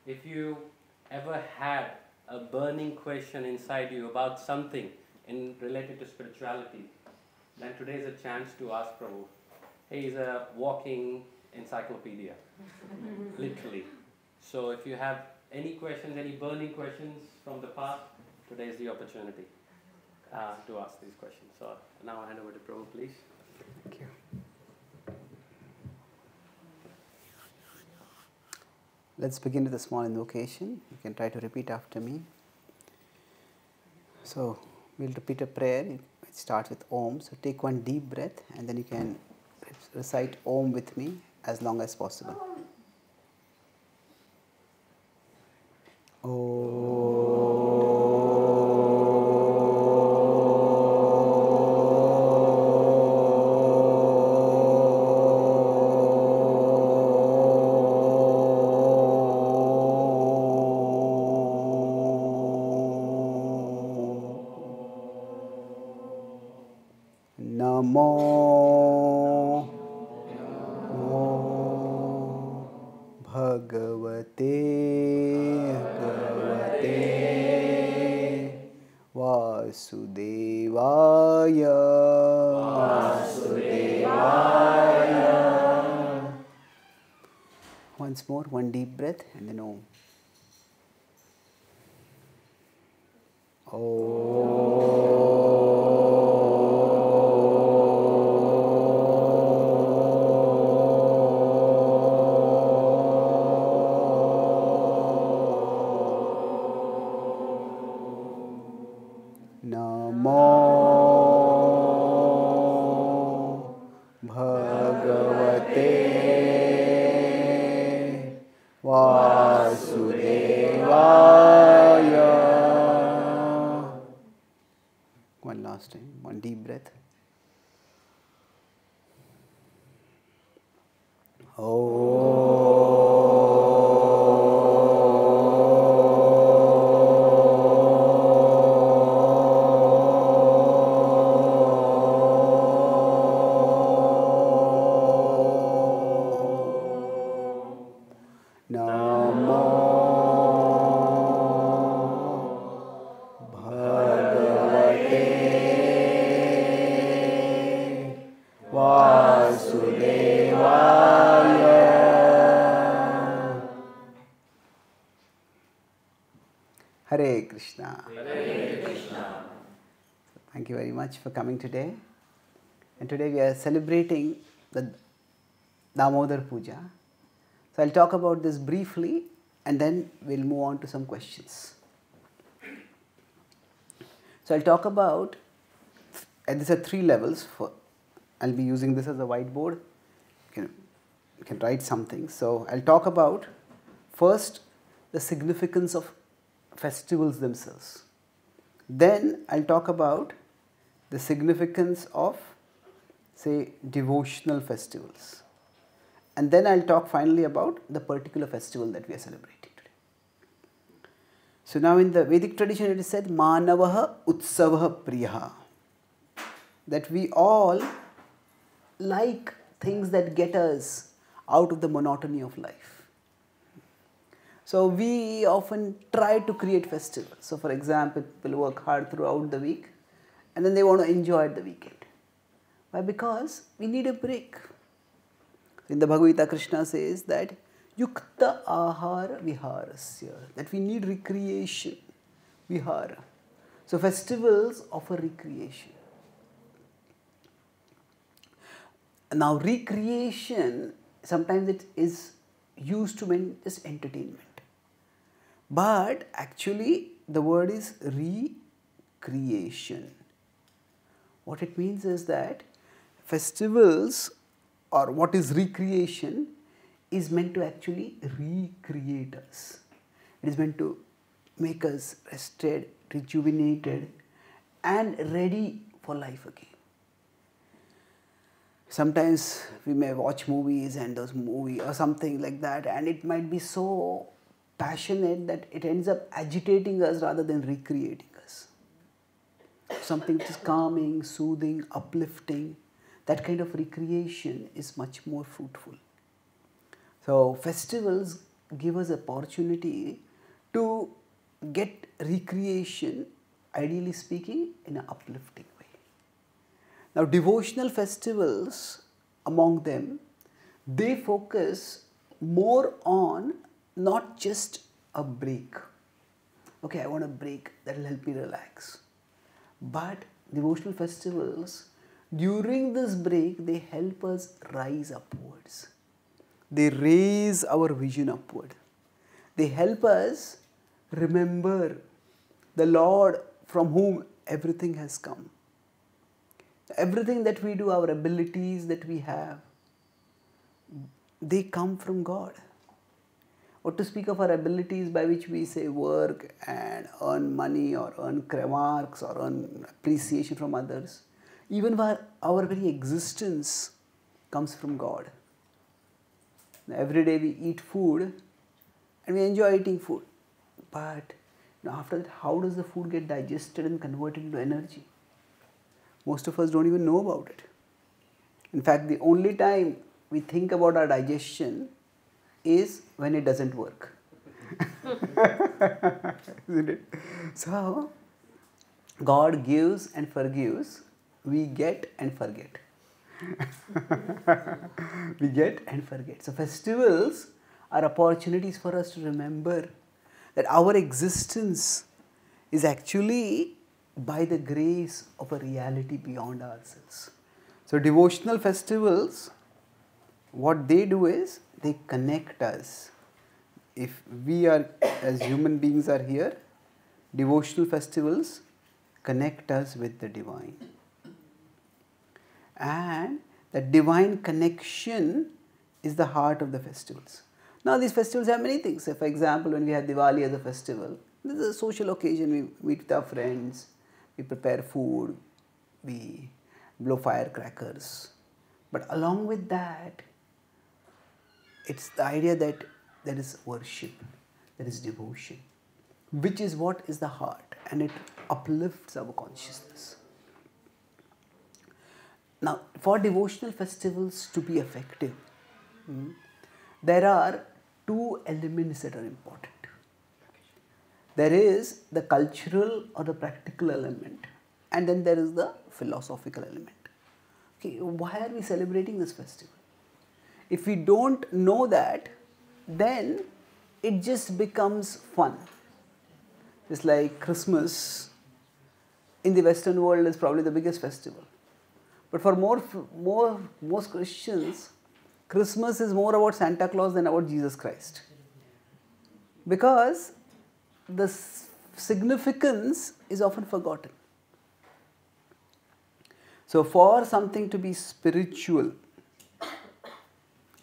if you ever had a burning question inside you about something related to spirituality, then today is a chance to ask Prabhu. He is a walking encyclopedia, literally. So if you have any questions, any burning questions from the past, today is the opportunity to ask these questions. So now I hand over to Prabhu, please. Thank you. Let's begin with a small invocation. You can try to repeat after me. So we'll repeat a prayer. It starts with Om. So take one deep breath and then you can recite Om with me as long as possible. Om. Once more, one deep breath and then Om. One last time, one deep breath. Hare Krishna. Hare Krishna. Thank you very much for coming today. And today we are celebrating the Damodar Puja. So I'll talk about this briefly and then we'll move on to some questions. So I'll talk about, and these are 3 levels. I'll be using this as a whiteboard. You can write something. So I'll talk about first the significance of festivals themselves. Then I'll talk about the significance of, say, devotional festivals. And then I'll talk finally about the particular festival that we are celebrating today. So now in the Vedic tradition it is said, Manavaha Utsavaha Priyaha. That we all like things that get us out of the monotony of life. So we often try to create festivals. So for example, people work hard throughout the week and then they want to enjoy the weekend. Why? Because we need a break. In the Bhagavad-Gita, Krishna says that Yukta Ahara Viharasya, that we need recreation, Vihara. So festivals offer recreation. Now recreation, sometimes it is used to mean just entertainment. But actually the word is recreation. What it means is that festivals, or what is recreation, is meant to actually recreate us. It is meant to make us rested, rejuvenated and ready for life again. Sometimes we may watch movies and those movies or something like that, and it might be so passionate that it ends up agitating us rather than recreating us. Something which is calming, soothing, uplifting, that kind of recreation is much more fruitful. So festivals give us opportunity to get recreation, ideally speaking, in an uplifting way. Now, devotional festivals, among them, they focus more on not just a break. Okay, I want a break that will help me relax. But devotional festivals, during this break, they help us rise upwards. They raise our vision upward. They help us remember the Lord from whom everything has come. Everything that we do, our abilities that we have, they come from God. Or to speak of our abilities by which we say work and earn money or earn marks or earn appreciation from others, even our very existence comes from God. Every day we eat food and we enjoy eating food. But after that, how does the food get digested and converted into energy? Most of us don't even know about it. In fact, the only time we think about our digestion is when it doesn't work. Isn't it? So, God gives and forgives, we get and forget. We get and forget. So, festivals are opportunities for us to remember that our existence is actually by the grace of a reality beyond ourselves. So, devotional festivals, what they do is they connect us. If we are, as human beings are here, devotional festivals connect us with the divine. And the divine connection is the heart of the festivals. Now, these festivals have many things. So, for example, when we have Diwali as a festival, this is a social occasion. We meet with our friends, we prepare food, we blow firecrackers. But along with that, it's the idea that there is worship, there is devotion, which is what is the heart, and it uplifts our consciousness. Now, for devotional festivals to be effective, there are two elements that are important. There is the cultural or the practical element, and then there is the philosophical element. Okay, why are we celebrating this festival? If we don't know that, then it just becomes fun. It's like Christmas in the Western world is probably the biggest festival. But for most Christians, Christmas is more about Santa Claus than about Jesus Christ. Because the significance is often forgotten. So for something to be spiritual,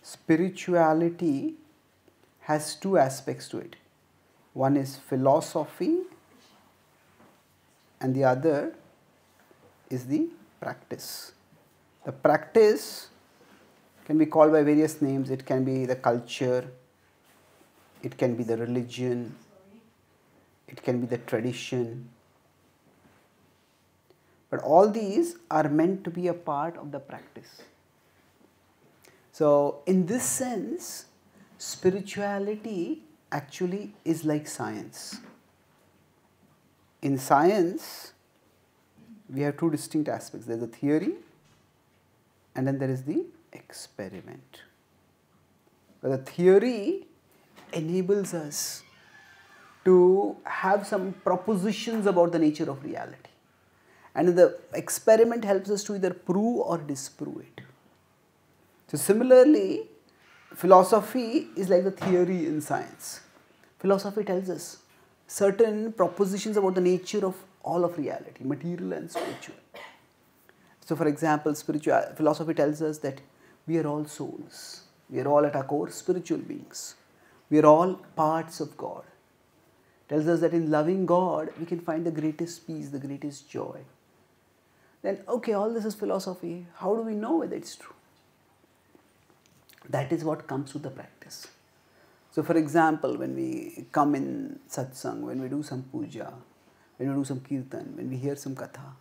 spirituality has two aspects to it. One is philosophy and the other is the practice. The practice can be called by various names. It can be the culture, it can be the religion, it can be the tradition. But all these are meant to be a part of the practice. So, in this sense, spirituality actually is like science. In science, we have two distinct aspects. There is the theory and then there is the experiment. But the theory enables us to have some propositions about the nature of reality. And the experiment helps us to either prove or disprove it. So similarly, philosophy is like the theory in science. Philosophy tells us certain propositions about the nature of all of reality, material and spiritual. So for example, philosophy tells us that we are all souls. We are all at our core spiritual beings. We are all parts of God. Tells us that in loving God, we can find the greatest peace, the greatest joy. Then, okay, all this is philosophy. How do we know whether it's true? That is what comes with the practice. So, for example, when we come in satsang, when we do some puja, when we do some kirtan, when we hear some katha,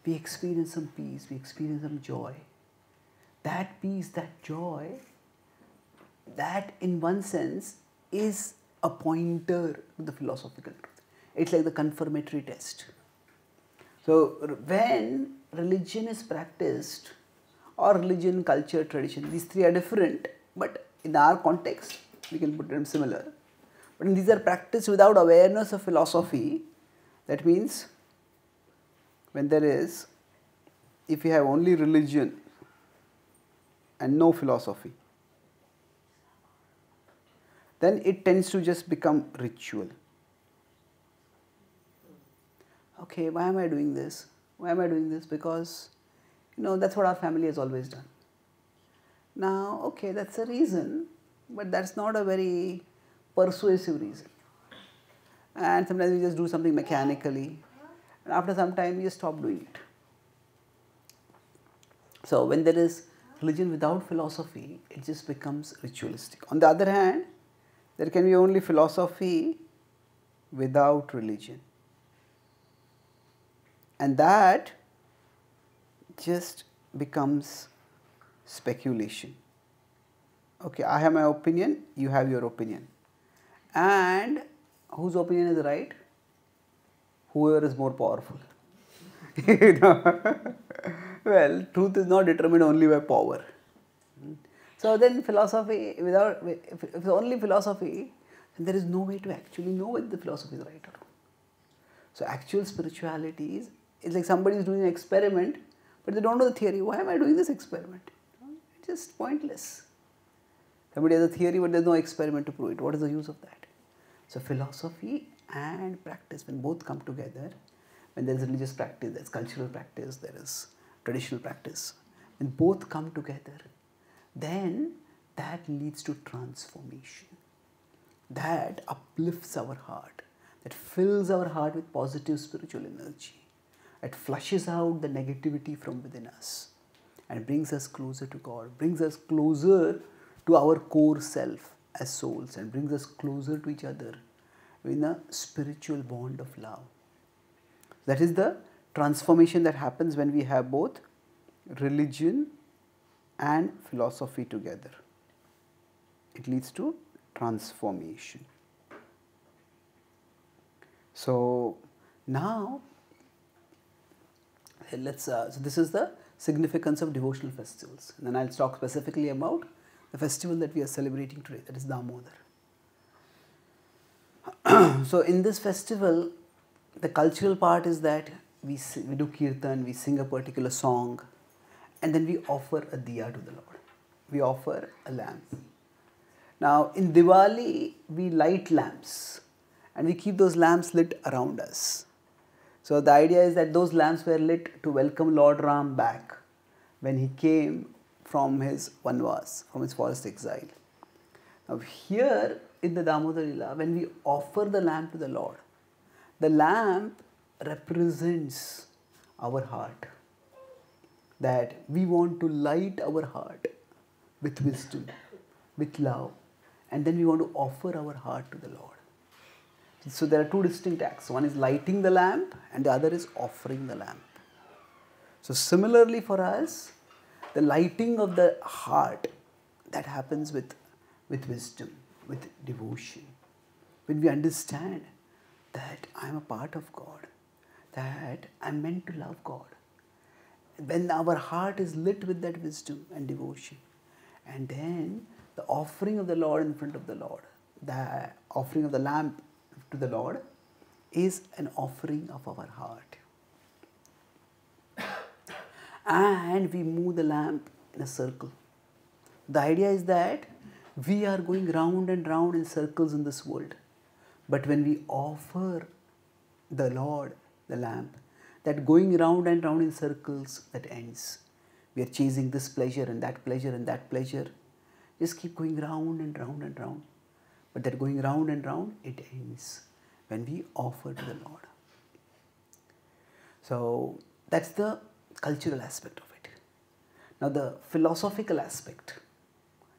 we experience some peace, we experience some joy. That peace, that joy, that in one sense is a pointer to the philosophical truth. It's like the confirmatory test. So when religion is practiced, or religion, culture, tradition, these three are different, but in our context, we can put them similar. But when these are practiced without awareness of philosophy, that means when there is, if you have only religion and no philosophy, then it tends to just become ritual. Okay, why am I doing this? Why am I doing this? Because, that's what our family has always done. Now, okay, that's a reason, but that's not a very persuasive reason. And sometimes we just do something mechanically, and after some time we just stop doing it. So when there is religion without philosophy, it just becomes ritualistic. On the other hand, there can be only philosophy without religion. And that just becomes speculation. Okay, I have my opinion, you have your opinion. And whose opinion is right? Whoever is more powerful. Well, truth is not determined only by power. So then philosophy, if it's only philosophy, then there is no way to actually know whether the philosophy is right or wrong. So actual spirituality is like somebody is doing an experiment, but they don't know the theory. Why am I doing this experiment? It's just pointless. Somebody has a theory, but there's no experiment to prove it. What is the use of that? So philosophy and practice, when both come together, when there is religious practice, there is cultural practice, there is traditional practice, when both come together, then that leads to transformation. That uplifts our heart, that fills our heart with positive spiritual energy. It flushes out the negativity from within us and brings us closer to God, brings us closer to our core self as souls, and brings us closer to each other in a spiritual bond of love. That is the transformation that happens when we have both religion and philosophy together. It leads to transformation. So now, so this is the significance of devotional festivals. And then I'll talk specifically about the festival that we are celebrating today, that is Damodar. So in this festival, the cultural part is that we do kirtan, we sing a particular song, and then we offer a diya to the Lord. We offer a lamp. Now in Diwali, we light lamps and we keep those lamps lit around us. So the idea is that those lamps were lit to welcome Lord Ram back when he came from his Vanvas, from his forest exile. Now here in the Damodar Lila, when we offer the lamp to the Lord, the lamp represents our heart. That we want to light our heart with wisdom, with love, and then we want to offer our heart to the Lord. So there are two distinct acts. One is lighting the lamp and the other is offering the lamp. So similarly for us, the lighting of the heart, that happens with wisdom, with devotion. When we understand that I am a part of God, that I am meant to love God. When our heart is lit with that wisdom and devotion, and then the offering of the Lord in front of the Lord, the offering of the lamp to the Lord is an offering of our heart. And we move the lamp in a circle. The idea is that we are going round and round in circles in this world. But when we offer the Lord the lamp, that going round and round in circles, that ends. We are chasing this pleasure and that pleasure and that pleasure. Just keep going round and round and round. But that going round and round, it ends when we offer to the Lord. So that's the cultural aspect of it. Now the philosophical aspect.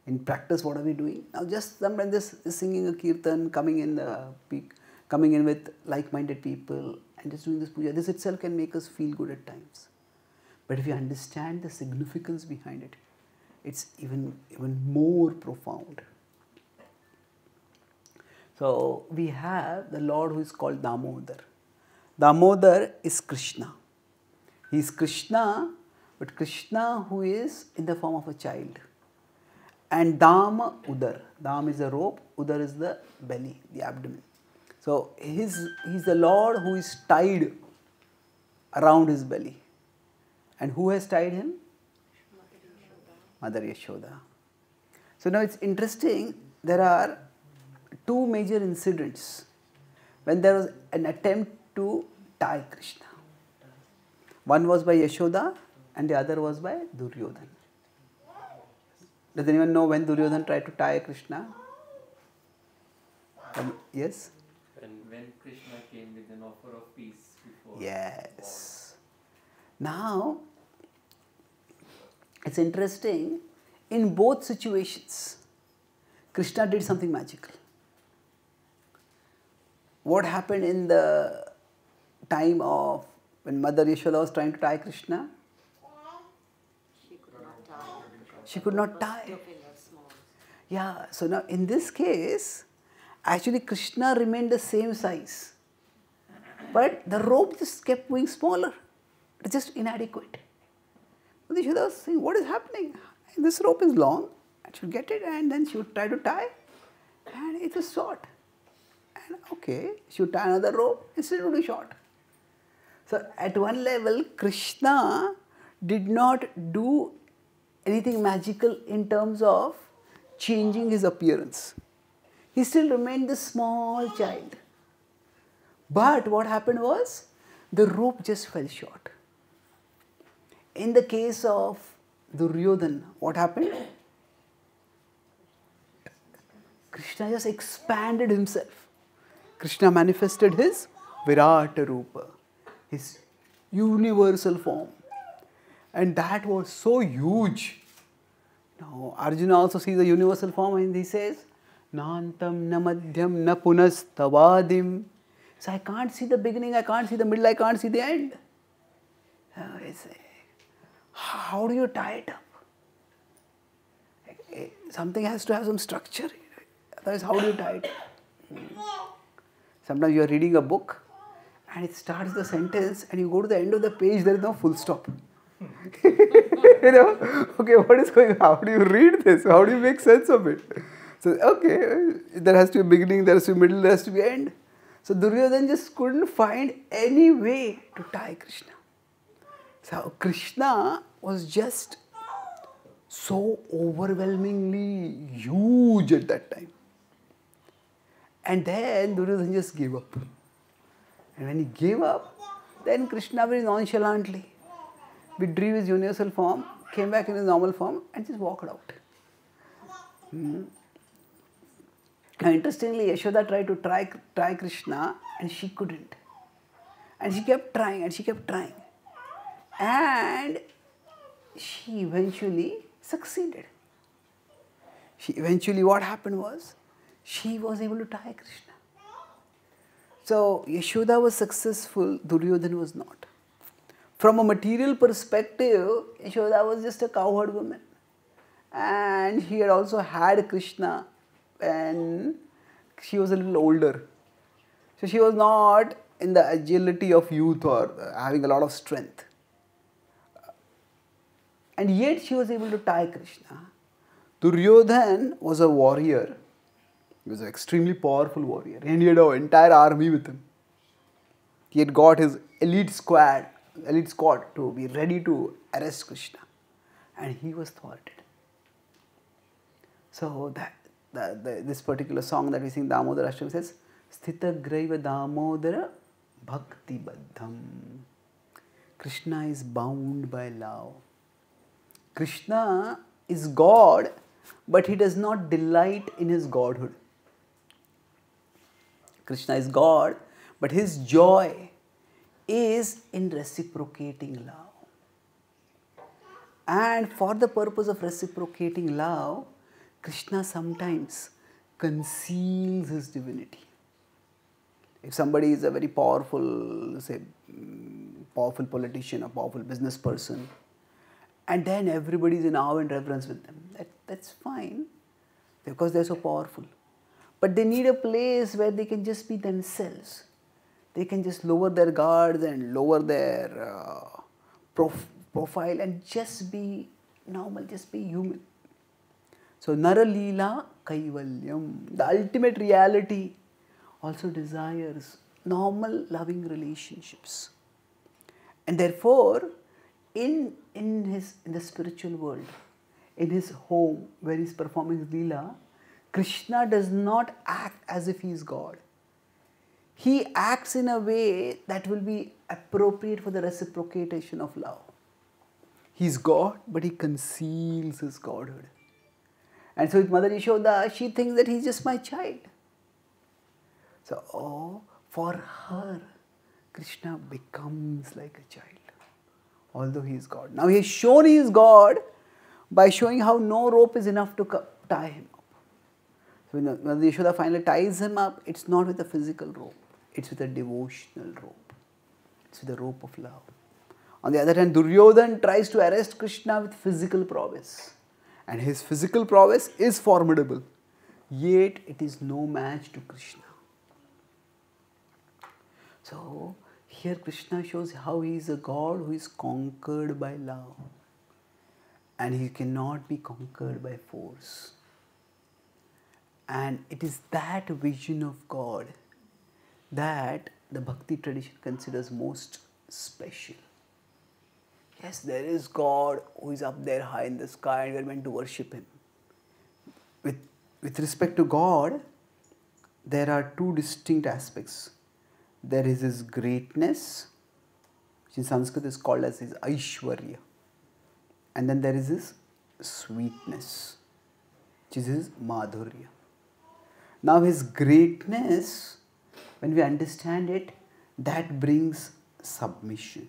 In practice, what are we doing? Now just sometimes just singing a kirtan, coming in with like-minded people and just doing this puja, this itself can make us feel good at times. But if you understand the significance behind it, it's even more profound. So we have the Lord who is called Damodar. Damodar is Krishna. He is Krishna, but Krishna who is in the form of a child. And Dam Udar. Dam is the rope, Udar is the belly, the abdomen. So he's the Lord who is tied around his belly. And who has tied him? Mother Yashoda. So now it's interesting, there are two major incidents when there was an attempt to tie Krishna. One was by Yashoda and the other was by Duryodhana. Does anyone know when Duryodhana tried to tie Krishna? Yes? When Krishna came with an offer of peace before. Yes. Now, it's interesting, in both situations, Krishna did something magical. What happened in the time of when Mother Yashoda was trying to tie Krishna? She could not tie. She could not tie. Her fingers small. Yeah, so now in this case, actually Krishna remained the same size. But the rope just kept going smaller. It's just inadequate. Mother Yashoda was saying, what is happening? This rope is long, I should get it, and then she would try to tie, and it was short. And okay, she would tie another rope, and still it would be short. So at one level, Krishna did not do anything magical in terms of changing his appearance. He still remained the small child. But what happened was, the rope just fell short. In the case of Duryodhana, what happened? Krishna just expanded himself. Krishna manifested his Virata Rupa, his universal form. And that was so huge. Now, Arjuna also sees the universal form and he says, Nantam na madhyam na punastavadim. So I can't see the beginning, I can't see the middle, I can't see the end. How do you tie it up? Something has to have some structure. Otherwise, how do you tie it up? Sometimes you are reading a book and it starts the sentence and you go to the end of the page, there is no full stop. You know, okay, what is going on? How do you read this? How do you make sense of it? So, okay, there has to be a beginning, there has to be a middle, there has to be an end. So, Duryodhana just couldn't find any way to tie Krishna. So, Krishna was just so overwhelmingly huge at that time. And then Duryodhana just gave up. And when he gave up, then Krishna very nonchalantly withdrew his universal form, came back in his normal form and just walked out. Now interestingly, Yashoda tried to try Krishna and she couldn't. And she kept trying and she kept trying. And she eventually succeeded. What happened was, she was able to tie Krishna. So Yashoda was successful, Duryodhana was not. From a material perspective, Yashoda was just a cowherd woman. And she had also had Krishna when she was a little older. So she was not in the agility of youth or having a lot of strength. And yet she was able to tie Krishna. Duryodhana was a warrior. He was an extremely powerful warrior. And he had an entire army with him. He had got his elite squad to be ready to arrest Krishna. And he was thwarted. So this particular song that we sing, Damodar Ashtam, says, Sthita Graiva Damodara Bhakti Baddham. Krishna is bound by love. Krishna is God, but he does not delight in his godhood. Krishna is God, but his joy is in reciprocating love. And for the purpose of reciprocating love, Krishna sometimes conceals his divinity. If somebody is a very powerful, say, powerful politician, a powerful business person, and then everybody is in awe and reverence with them, that's fine, because they're so powerful. but they need a place where they can just be themselves. They can just lower their guards and lower their profile and just be normal, just be human. So Nara Leela Kaivalyam, the ultimate reality, also desires normal loving relationships. And therefore, in the spiritual world, in his home where he is performing Leela, Krishna does not act as if he is God. He acts in a way that will be appropriate for the reciprocation of love. He is God, but he conceals his godhood. And so with Mother Yashoda, she thinks that he is just my child. So, for her, Krishna becomes like a child, although he is God. Now he has shown he is God by showing how no rope is enough to tie him up. So when Mother Yashoda finally ties him up, it's not with a physical rope, it's with a devotional rope. It's with a rope of love. On the other hand, Duryodhan tries to arrest Krishna with physical prowess. And his physical prowess is formidable. Yet it is no match to Krishna. So here Krishna shows how he is a God who is conquered by love. And he cannot be conquered by force. And it is that vision of God that the Bhakti tradition considers most special. Yes, there is God who is up there high in the sky and we are meant to worship him. With respect to God, there are two distinct aspects. There is his greatness, which in Sanskrit is called as his Aishwarya. And then there is his sweetness, which is his Madhurya. Now his greatness, when we understand it, that brings submission.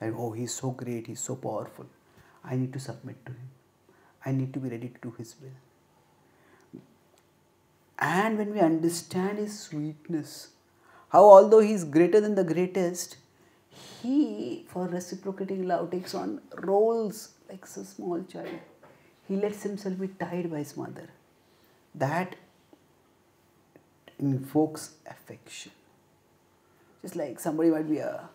Like, oh, he's so great, he's so powerful. I need to submit to him. I need to be ready to do his will. And when we understand his sweetness, how although he is greater than the greatest, he, for reciprocating love, takes on roles like a small child. He lets himself be tied by his mother. That invokes affection. Just like somebody might be a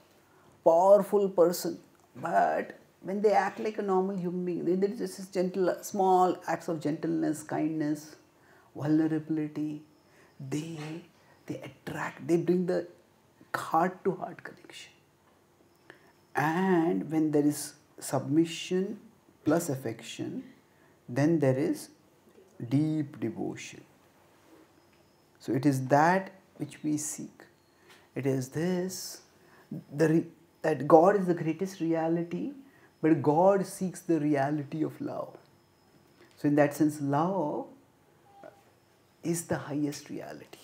powerful person, but when they act like a normal human being, there is just this gentle, small acts of gentleness, kindness, vulnerability. They attract, they bring the heart-to-heart connection. And when there is submission plus affection, then there is deep devotion. So it is that which we seek. It is this, that God is the greatest reality, but God seeks the reality of love. So in that sense, love is the highest reality.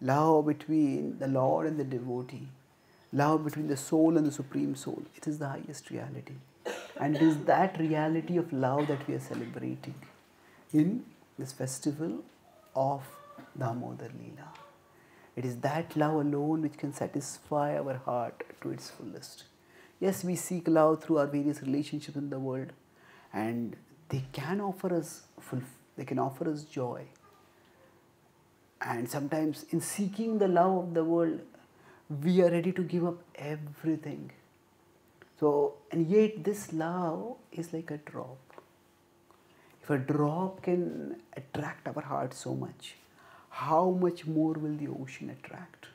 Love between the Lord and the devotee. Love between the soul and the Supreme Soul. It is the highest reality. And it is that reality of love that we are celebrating in this festival of Damodar Leela. It is that love alone which can satisfy our heart to its fullest. Yes, we seek love through our various relationships in the world, and they can offer us joy. And sometimes in seeking the love of the world, we are ready to give up everything. So, and yet this love is like a drop. If a drop can attract our heart so much, how much more will the ocean attract?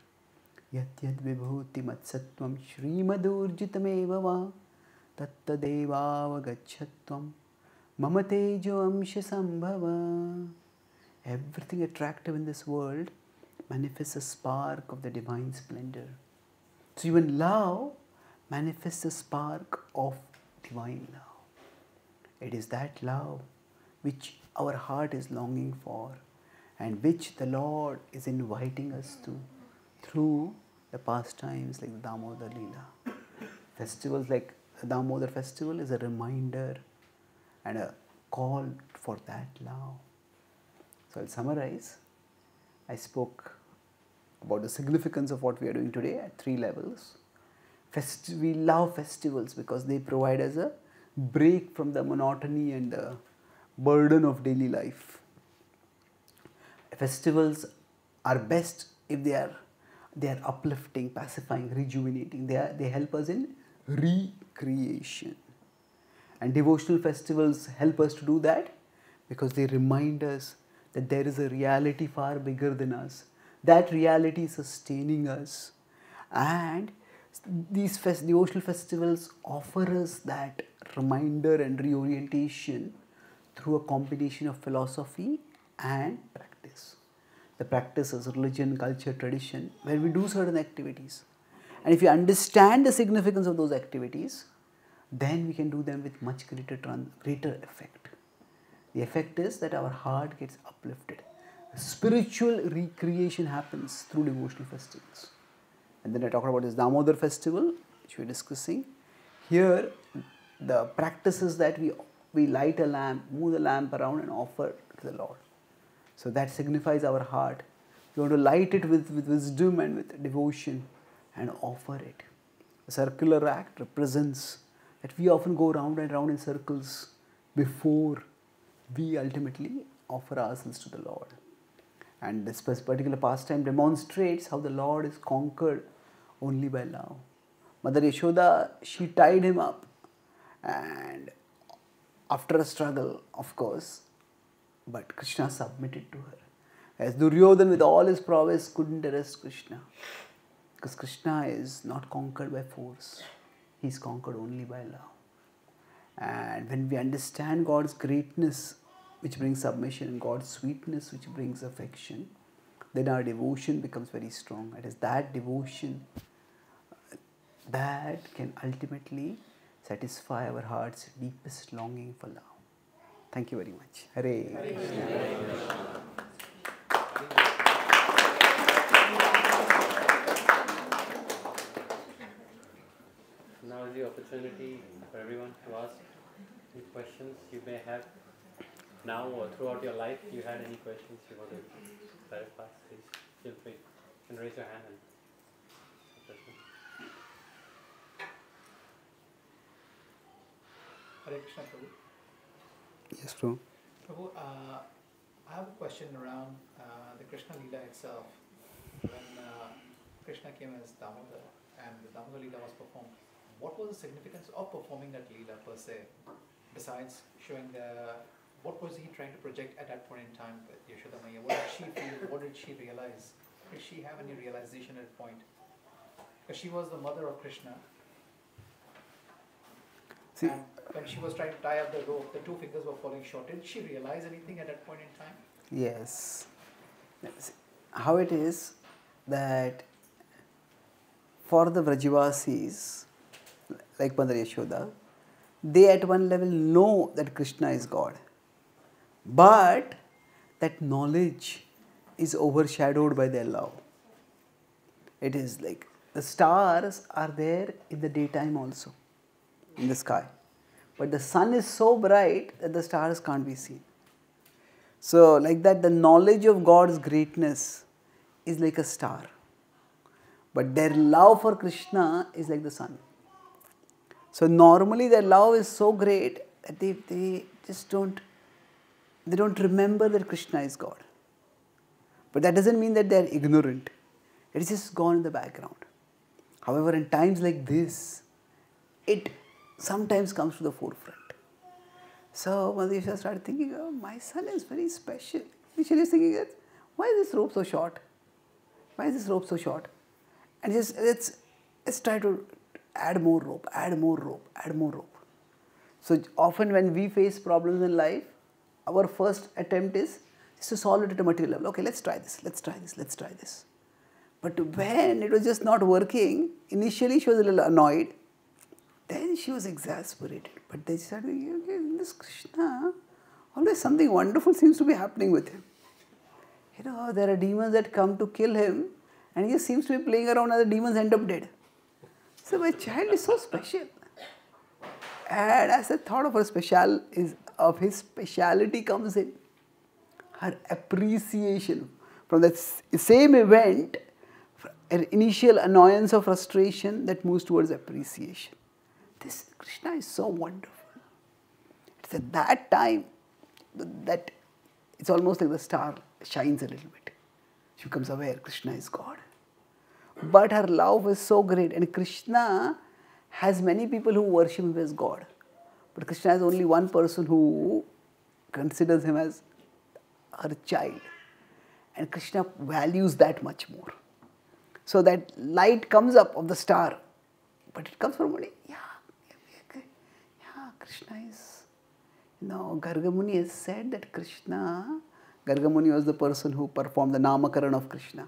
Yat yat vibhuti matsatvam shrimadurjitameva va tattadevavagachatvam mama tejo amsha sambhava. Everything attractive in this world manifests a spark of the divine splendor. So even love manifests a spark of divine love. It is that love which our heart is longing for and which the Lord is inviting us to through the pastimes like the Damodar Leela. Festivals like the Damodar festival is a reminder and a call for that love. So I'll summarize. I spoke about the significance of what we are doing today at 3 levels. We love festivals because they provide us a break from the monotony and the burden of daily life. festivals are best if they are uplifting, pacifying, rejuvenating. They help us in recreation. And devotional festivals help us to do that because they remind us that there is a reality far bigger than us. That reality is sustaining us. And these devotional festivals offer us that reminder and reorientation through a combination of philosophy and practice. The practice is religion, culture, tradition, where we do certain activities. And if you understand the significance of those activities, then we can do them with much greater effect. The effect is that our heart gets uplifted. Spiritual recreation happens through devotional festivals. And then I talked about this Damodar festival, which we are discussing. Here, the practice is that we light a lamp, move the lamp around and offer to the Lord. So that signifies our heart. We want to light it with wisdom and with devotion and offer it. The circular act represents that we often go round and round in circles before we ultimately offer ourselves to the Lord. And this particular pastime demonstrates how the Lord is conquered only by love. Mother Yashoda, she tied him up, and after a struggle, of course, but Krishna submitted to her. As Duryodhana with all his prowess couldn't arrest Krishna, because Krishna is not conquered by force, he is conquered only by love. And when we understand God's greatness, which brings submission, and God's sweetness, which brings affection, then our devotion becomes very strong. It is that devotion that can ultimately satisfy our heart's deepest longing for love. Thank you very much. Hare Krishna. Now is the opportunity for everyone to ask any questions you may have. Now or throughout your life, you had any questions you want to clarify, please feel free. You can raise your hand and ask a question. Hare Krishna, Prabhu. Yes, Prabhu. Prabhu, I have a question around the Krishna Leela itself. When Krishna came as Damodar and the Damodar Leela was performed, what was the significance of performing that Leela per se? Besides showing what was he trying to project at that point in time with Yashoda Maya? What did she feel? What did she realize? Did she have any realization at that point? Because she was the mother of Krishna. See, and when she was trying to tie up the rope, the two fingers were falling short. Did she realize anything at that point in time? yes. How it is that for the Vrajavasis, like Mother Yashoda, they at one level know that Krishna is God. But that knowledge is overshadowed by their love. It is like the stars are there in the daytime also, in the sky. But the sun is so bright that the stars can't be seen. So like that, the knowledge of God's greatness is like a star. But their love for Krishna is like the sun. So normally their love is so great that they just don't remember that Krishna is God. But that doesn't mean that they are ignorant. It is just gone in the background. However, in times like this, it sometimes comes to the forefront. So Mother Yashoda started thinking, oh, my son is very special. Initially thinking that, why is this rope so short? Why is this rope so short? And just let's try to add more rope, add more rope, add more rope. So often when we face problems in life, our first attempt is just to solve it at a material level. Okay, let's try this, let's try this, let's try this. But when it was just not working, initially she was a little annoyed. Then she was exasperated. But then she started thinking, okay, this Krishna, always something wonderful seems to be happening with him. You know, there are demons that come to kill him, and he just seems to be playing around and the demons end up dead. So my child is so special. And as the thought of his speciality comes in, her appreciation from that same event, an initial annoyance or frustration that moves towards appreciation. This Krishna is so wonderful. It's at that time that it's almost like the star shines a little bit. She becomes aware Krishna is God. But her love is so great, and Krishna has many people who worship him as God. But Krishna has only one person who considers him as her child. And Krishna values that much more. So that light comes up of the star, but it comes from only, Krishna is, Garga Muni has said that Garga Muni was the person who performed the Namakaran of Krishna.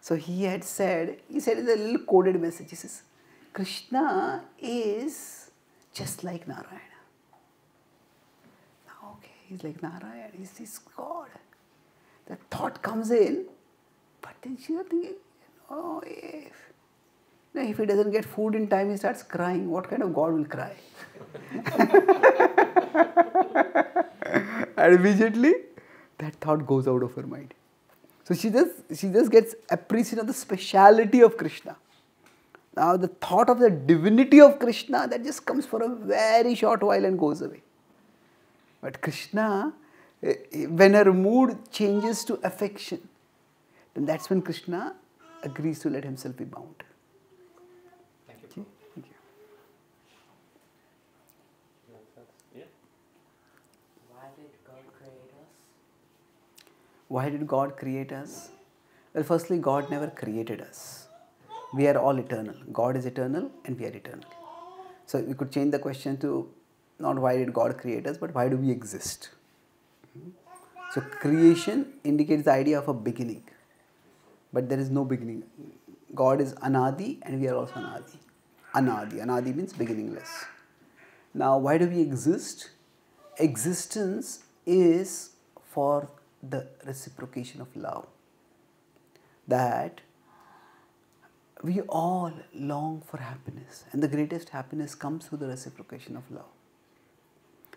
So he said in a little coded message, he says, Krishna is just like Narayana. Okay, he's like Narayana, he's God. The thought comes in, but then she's thinking, if he doesn't get food in time, he starts crying. What kind of God will cry? And immediately, that thought goes out of her mind. So she just gets appreciation of the speciality of Krishna. Now the thought of the divinity of Krishna, that just comes for a very short while and goes away. But Krishna, when her mood changes to affection, then that's when Krishna agrees to let himself be bound. Thank you. Okay? Thank you. Yeah. Why did God create us? Why did God create us? Well, firstly, God never created us. We are all eternal. God is eternal and we are eternal. So we could change the question to not why did God create us, but why do we exist? So creation indicates the idea of a beginning. But there is no beginning. God is Anadi and we are also Anadi. Anadi means beginningless. Now, why do we exist? Existence is for the reciprocation of love. That we all long for happiness, and the greatest happiness comes through the reciprocation of love.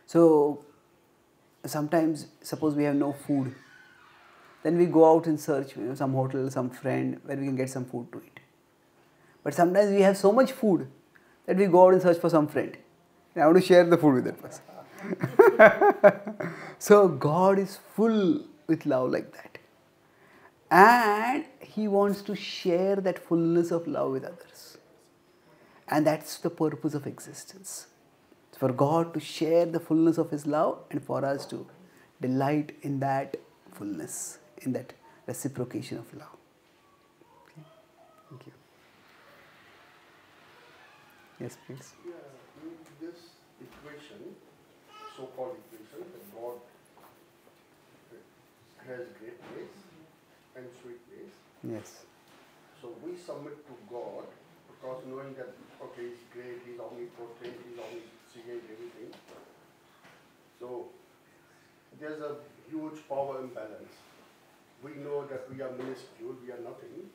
So, sometimes, suppose we have no food, then we go out in search, some hotel, some friend, where we can get some food to eat. But sometimes we have so much food that we go out and search for some friend. And I want to share the food with that person. So God is full with love like that. And He wants to share that fullness of love with others. And that's the purpose of existence. It's for God to share the fullness of His love and for us to delight in that fullness, in that reciprocation of love. Okay. Thank you. Yes, please. Yeah, in this equation, so-called equation, that God has great ways and sweet ways. Yes. So we submit to God because knowing that, okay, He's great, He's omnipotent, He's omniscient, everything. So there's a huge power imbalance. We know that we are minuscule, we are nothing,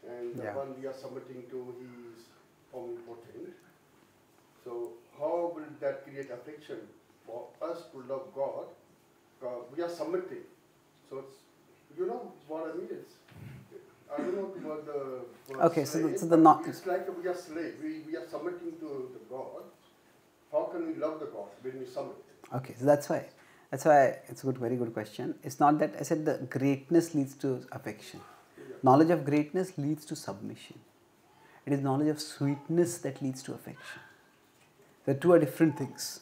and the one we are submitting to, He is omnipotent. So how will that create affection for us to love God? We are submitting. So it's, you know what I mean? It's, I don't know what the word Okay, slave, so the not. it's like we are slave. We are submitting to the God. How can we love the God when we submit? Okay, so that's why it's a very good question. It's not that I said the greatness leads to affection. Yeah. Knowledge of greatness leads to submission. It is knowledge of sweetness that leads to affection. The two are different things.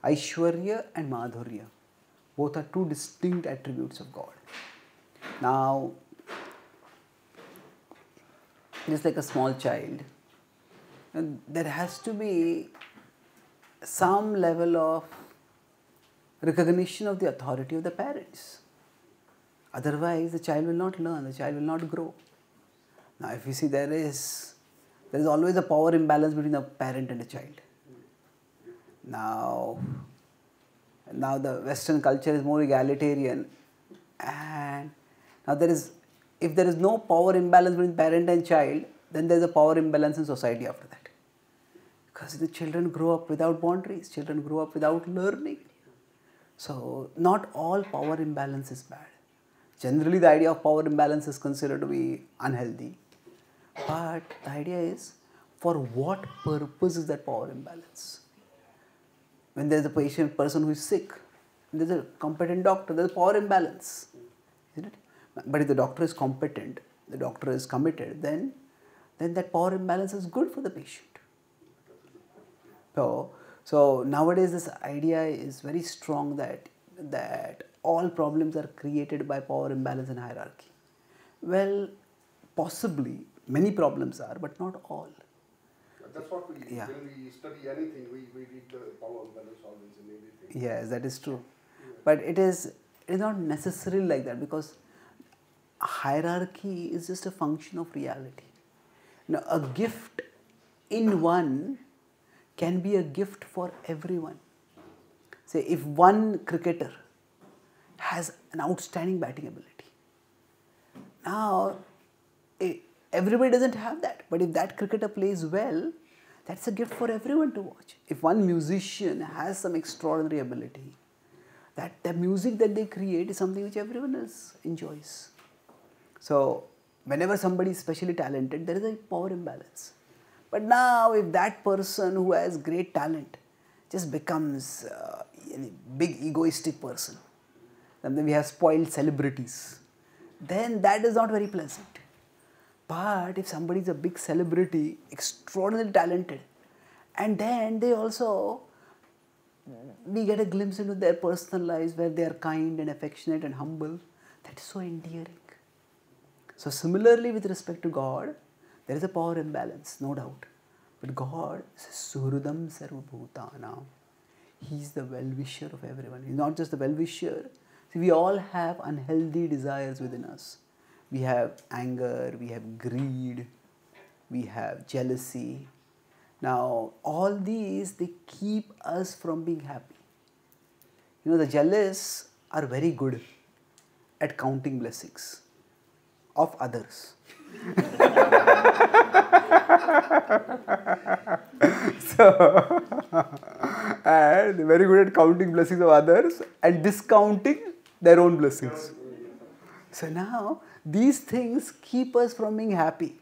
Aishwarya and Madhurya. Both are two distinct attributes of God. Now, just like a small child, there has to be some level of recognition of the authority of the parents. Otherwise, the child will not learn, the child will not grow. Now, if you see, there is always a power imbalance between a parent and a child. Now the Western culture is more egalitarian, and now if there is no power imbalance between parent and child, then there is a power imbalance in society after that. Because the children grow up without boundaries, children grow up without learning. So not all power imbalance is bad. Generally the idea of power imbalance is considered to be unhealthy. But the idea is, for what purpose is that power imbalance? When there is a person who is sick, there's a competent doctor, there's a power imbalance, isn't it? But if the doctor is competent, the doctor is committed, then that power imbalance is good for the patient. So nowadays this idea is very strong that all problems are created by power imbalance and hierarchy. Well, possibly many problems are, but not all. That's what when we study anything, we read the power imbalance always in everything. Yes, that is true. Yeah. But it is not necessarily like that, because hierarchy is just a function of reality. Now, a gift in one can be a gift for everyone. Say, if one cricketer has an outstanding batting ability, now everybody doesn't have that, but if that cricketer plays well, that's a gift for everyone to watch. If one musician has some extraordinary ability, that the music that they create is something which everyone else enjoys. So, whenever somebody is specially talented, there is a power imbalance. But now, if that person who has great talent just becomes a big egoistic person, and then we have spoiled celebrities, then that is not very pleasant. But if somebody is a big celebrity, extraordinarily talented, and then they also, we get a glimpse into their personal lives where they are kind and affectionate and humble, that is so endearing. So similarly with respect to God, there is a power imbalance, no doubt. But God is Suhridam Sarvabhutanam. He is the well-wisher of everyone. He is not just the well-wisher. See, we all have unhealthy desires within us. We have anger, we have greed, we have jealousy. Now, all these, they keep us from being happy. You know, the jealous are very good at counting blessings of others. And they're very good at counting blessings of others and discounting their own blessings. So now, these things keep us from being happy.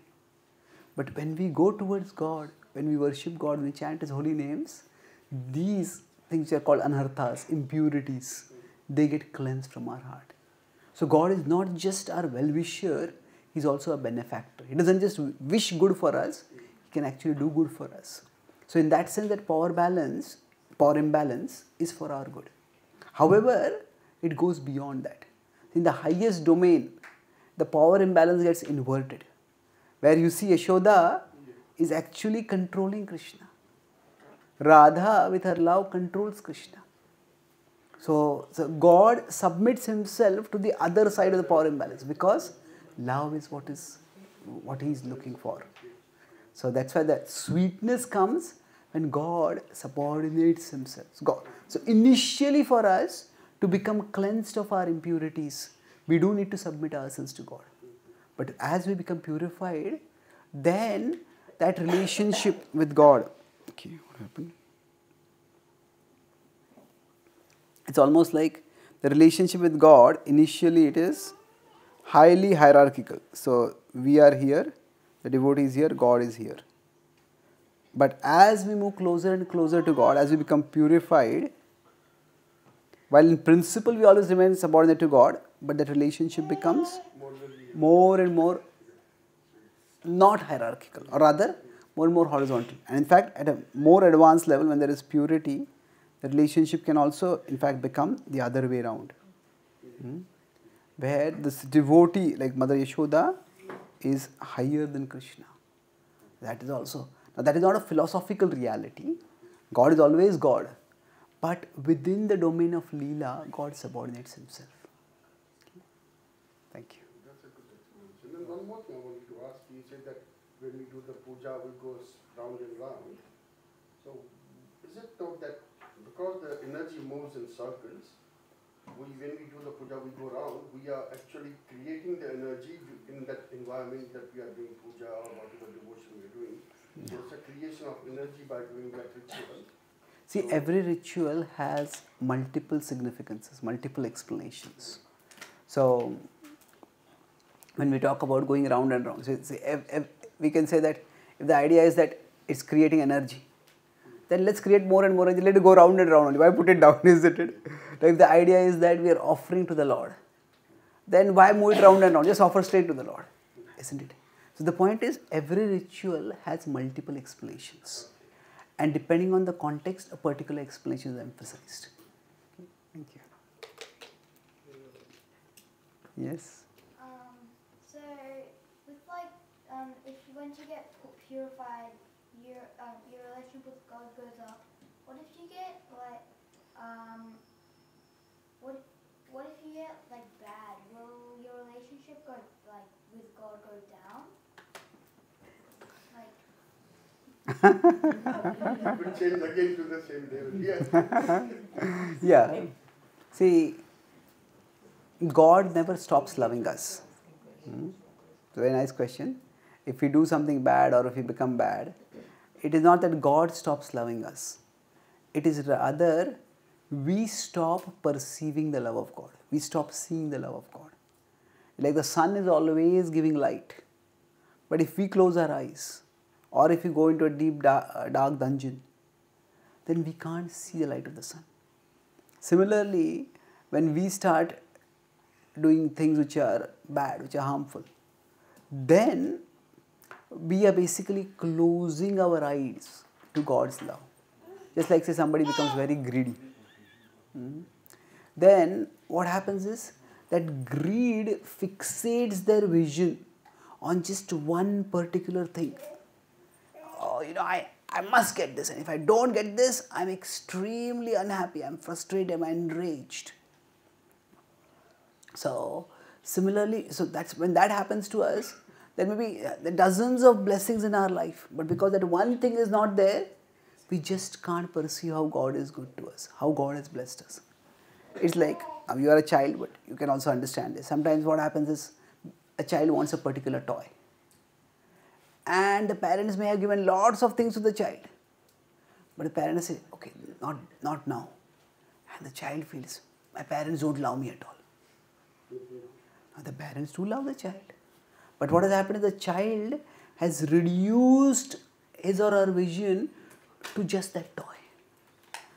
But when we go towards God, when we worship God, when we chant His holy names, these things are called anarthas, impurities, they get cleansed from our heart. So God is not just our well-wisher, He is also a benefactor. He doesn't just wish good for us, He can actually do good for us. So in that sense, that power imbalance is for our good. However, it goes beyond that. In the highest domain, the power imbalance gets inverted. Where you see Yashoda is actually controlling Krishna. Radha with her love controls Krishna. So God submits Himself to the other side of the power imbalance because love is what He is looking for. So that's why that sweetness comes when God subordinates Himself. So initially for us to become cleansed of our impurities, we do need to submit ourselves to God. But as we become purified, then that relationship with God, okay, what happened? It's almost like the relationship with God, initially it is highly hierarchical. So we are here, the devotee is here, God is here. But as we move closer and closer to God, as we become purified, while in principle we always remain subordinate to God, but that relationship becomes more and more not hierarchical, or rather more and more horizontal. And in fact, at a more advanced level, when there is purity, the relationship can also in fact become the other way around. Where this devotee like Mother Yashoda is higher than Krishna. That is also, now that is not a philosophical reality. God is always God. But within the domain of Leela, God subordinates Himself. Thank you. That's a good explanation. And then one more thing I wanted to ask you. You said that when we do the puja, we go round and round. So is it thought that because the energy moves in circles, when we do the puja, we go round, we are actually creating the energy in that environment that we are doing puja or whatever devotion we are doing. So it's a creation of energy by doing that ritual. See, every ritual has multiple significances, multiple explanations. So, when we talk about going round and round, so we can say that if the idea is that it's creating energy, then let's create more and more energy, let it go round and round only. Why put it down, isn't it? So if the idea is that we are offering to the Lord, then why move it round and round? Just offer straight to the Lord, isn't it? So the point is, every ritual has multiple explanations, and depending on the context, a particular explanation is emphasized. Okay, thank you. Yes. So with like if once you get purified, your relationship with God goes up. What if you get like what if you get like bad? Will your relationship go like with God go down? Like It will change again to the same level. Yeah. Yeah. See, God never stops loving us. It's a very nice question. If we do something bad or if we become bad, it is not that God stops loving us. It is rather we stop perceiving the love of God. We stop seeing the love of God. Like the sun is always giving light. But if we close our eyes or if we go into a deep dark dungeon, then we can't see the light of the sun. Similarly, when we start doing things which are bad, which are harmful, then we are basically closing our eyes to God's love. Just like say somebody becomes very greedy. Then what happens is that greed fixates their vision on just one particular thing. Oh, I must get this, and if I don't get this, I'm extremely unhappy, I'm frustrated, I'm enraged. So similarly, so that's when that happens to us, there may be the dozens of blessings in our life, but because that one thing is not there, we just can't perceive how God is good to us, how God has blessed us. It's like you are a child, but you can also understand this. Sometimes what happens is a child wants a particular toy, and the parents may have given lots of things to the child, but the parents say, okay, not now, and the child feels, my parents don't love me at all. Now, the parents do love the child, but what has happened is the child has reduced his or her vision to just that toy.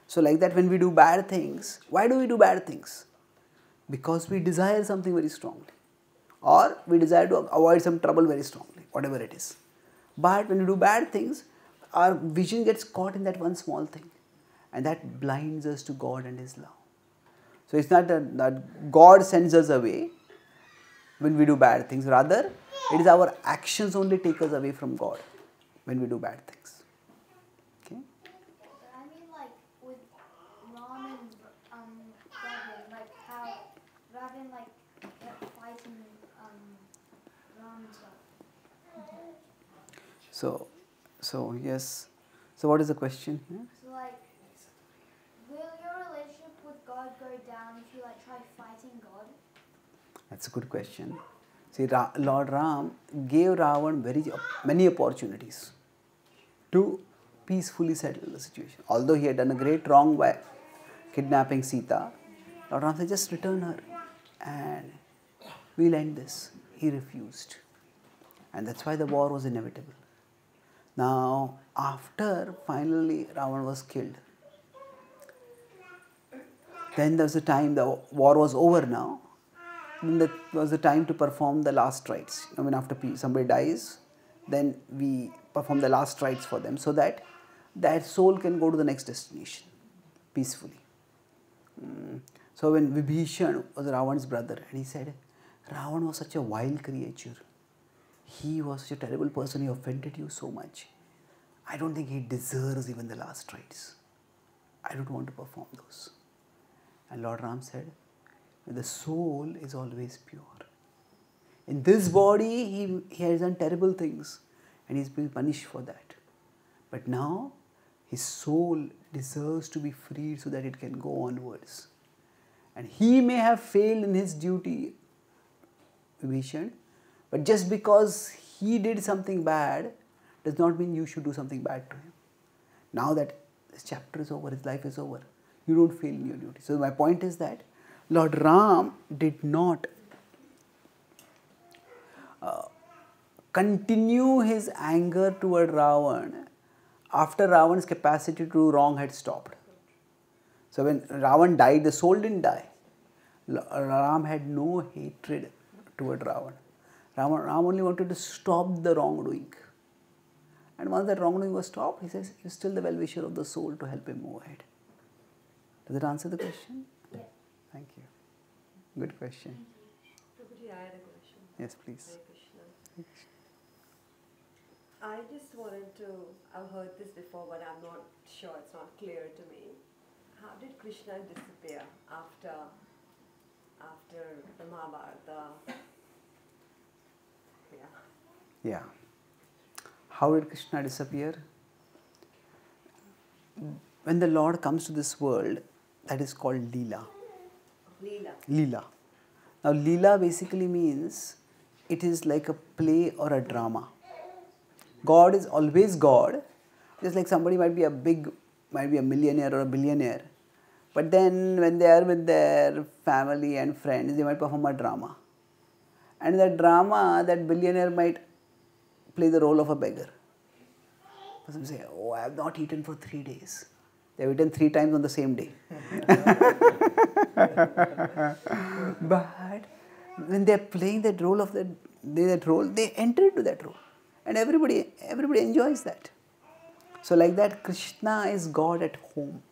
So like that, when we do bad things, why do we do bad things? Because we desire something very strongly, or we desire to avoid some trouble very strongly, whatever it is. But when we do bad things, our vision gets caught in that one small thing, and that blinds us to God and His love. So it's not that God sends us away when we do bad things. Rather, it is our actions only take us away from God when we do bad things. Okay? But I mean like with Ram and Ravan, like how Ravan like kept fighting Ram and stuff. So yes. So what is the question here? So like, will your relationship with God go down if you like try fighting God? That's a good question. See, Lord Ram gave Ravan many opportunities to peacefully settle the situation. Although he had done a great wrong by kidnapping Sita, Lord Ram said, just return her and we'll end this. He refused. And that's why the war was inevitable. Now, after finally Ravan was killed, then there was a time, the war was over now, then there was a time to perform the last rites. I mean, after somebody dies, then we perform the last rites for them so that that soul can go to the next destination peacefully. So when Vibhishan was Ravan's brother, and he said, Ravan was such a vile creature. He was such a terrible person, he offended you so much. I don't think he deserves even the last rites. I don't want to perform those. And Lord Ram said, the soul is always pure. In this body, he has done terrible things and he's been punished for that. But now, his soul deserves to be freed so that it can go onwards. And he may have failed in his duty, Vibhishan, but just because he did something bad does not mean you should do something bad to him. Now that this chapter is over, his life is over, you don't fail in your duty. So my point is that Lord Ram did not continue his anger toward Ravan after Ravan's capacity to do wrong had stopped. So when Ravan died, the soul didn't die. Ram had no hatred toward Ravan. Ram only wanted to stop the wrongdoing. And once that wrongdoing was stopped, he says, he's still the well-wisher of the soul to help him move ahead. Does it answer the question? Yes. Thank you. Good question. Prabhuji, I had a question. Yes, please. Hare Krishna. I just wanted to, I've heard this before, but I'm not sure, it's not clear to me. How did Krishna disappear after the Mahabharata? Yeah. How did Krishna disappear? When the Lord comes to this world, that is called Leela. Leela. Leela. Now, Leela basically means it is like a play or a drama. God is always God. Just like somebody might be a millionaire or a billionaire. But then when they are with their family and friends, they might perform a drama. And in that drama, that billionaire might play the role of a beggar. Person say, oh, I have not eaten for 3 days. They have eaten 3 times on the same day. But when they are playing that role they enter into that role. And everybody enjoys that. So like that, Krishna is God at home.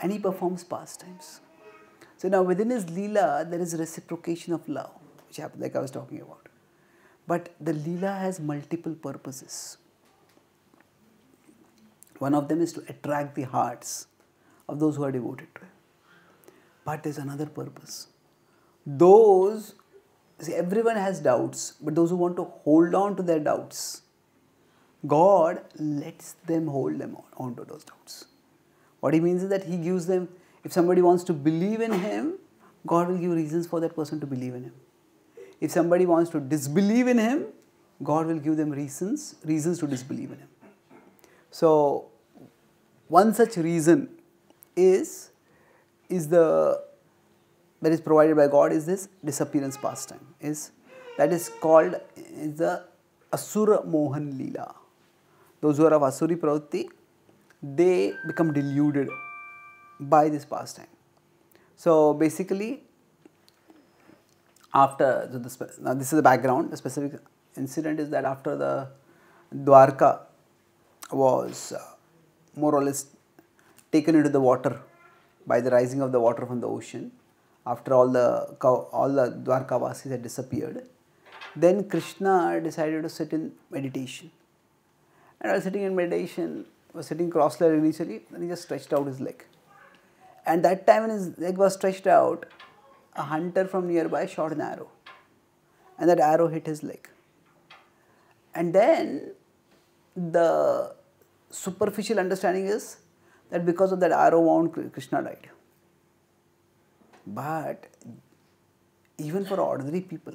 And he performs pastimes. So now within his Leela, there is reciprocation of love, which happens like I was talking about. But the Leela has multiple purposes. One of them is to attract the hearts of those who are devoted to him. But there's another purpose. Everyone has doubts, but those who want to hold on to their doubts, God lets them hold them on to those doubts. What he means is that he gives them, if somebody wants to believe in him, God will give reasons for that person to believe in him. If somebody wants to disbelieve in him, God will give them reasons to disbelieve in him. So, one such reason that is provided by God is this disappearance pastime. That is called the Asura Mohan Leela. Those who are of Asuri Pravritti, they become deluded by this pastime. So basically, now this is the background. The specific incident is that after the Dwarka was more or less taken into the water by the rising of the water from the ocean, after all the Dwarkavasis had disappeared, then Krishna decided to sit in meditation. And while sitting in meditation, was sitting cross-legged initially, then he just stretched out his leg. And that time when his leg was stretched out, a hunter from nearby shot an arrow. And that arrow hit his leg. And then the superficial understanding is that because of that arrow wound, Krishna died. But even for ordinary people,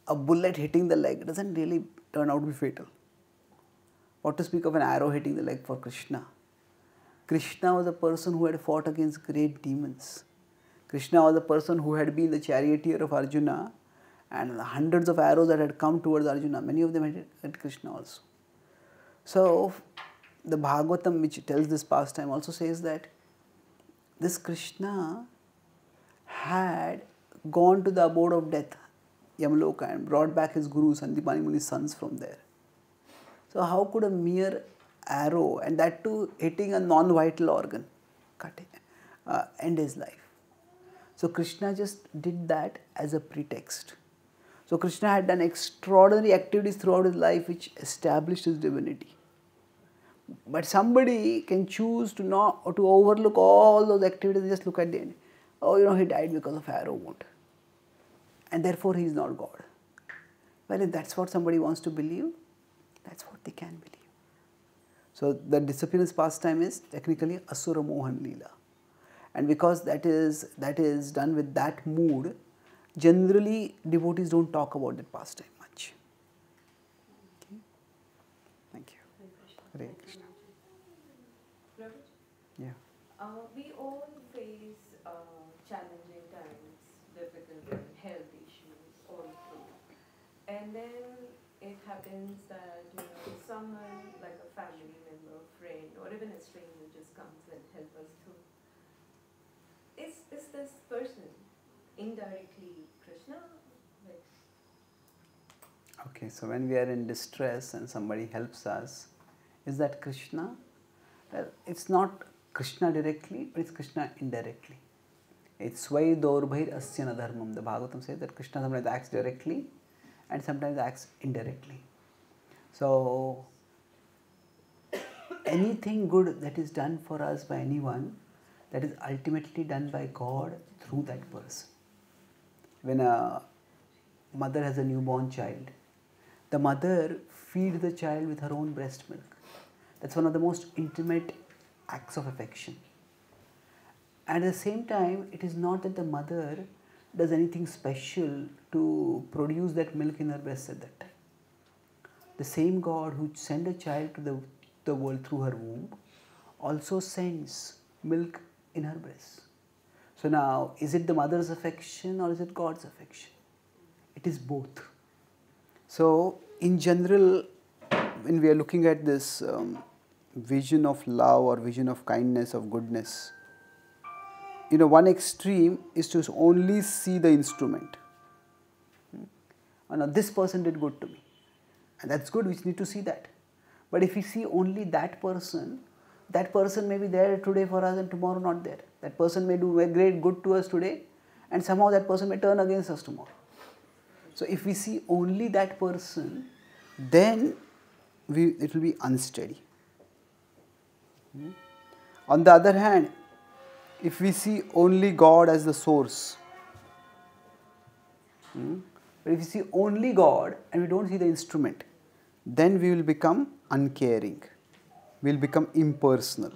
a bullet hitting the leg doesn't really turn out to be fatal. What to speak of an arrow hitting the leg for Krishna? Krishna was a person who had fought against great demons. Krishna was a person who had been the charioteer of Arjuna, and the hundreds of arrows that had come towards Arjuna, many of them had hit Krishna also. So, the Bhagavatam, which tells this pastime, also says that this Krishna had gone to the abode of death, Yamaloka, and brought back his guru, Sandipani Muni's sons from there. So how could a mere arrow, and that too hitting a non-vital organ, end his life? So Krishna just did that as a pretext. So Krishna had done extraordinary activities throughout his life which established his divinity. But somebody can choose to overlook all those activities and just look at the end. Oh, he died because of arrow wound. And therefore he is not God. Well, if that's what somebody wants to believe, that's what they can believe. So the disappearance pastime is technically Asura Mohan Leela. And because that is done with that mood, generally devotees don't talk about that pastime much. Okay? Thank you. Hare Krishna. Yeah. We all face challenging times, difficult health issues all through. And then it happens that someone like a family member, friend or even a stranger just comes and help us through. Is this person indirectly Krishna? Like, Okay, so when we are in distress and somebody helps us, is that Krishna? Well, it's not Krishna directly, but it's Krishna indirectly. It's Svai Dorbhair Asya Dharmam. The Bhagavatam says that Krishna sometimes acts directly and sometimes acts indirectly. So, anything good that is done for us by anyone, that is ultimately done by God through that person. When a mother has a newborn child, the mother feeds the child with her own breast milk. That's one of the most intimate acts of affection. And at the same time, it is not that the mother does anything special to produce that milk in her breast at that time. The same God who sent a child to the world through her womb also sends milk in her breast. So now, is it the mother's affection or is it God's affection? It is both. So, in general, when we are looking at this vision of love or vision of kindness, of goodness, one extreme is to only see the instrument. Now, this person did good to me. And that's good, we need to see that. But if we see only that person may be there today for us and tomorrow not there. That person may do great good to us today and somehow that person may turn against us tomorrow. So if we see only that person, then it will be unsteady. On the other hand, if we see only God as the source, but if we see only God and we don't see the instrument, then we will become uncaring. We will become impersonal.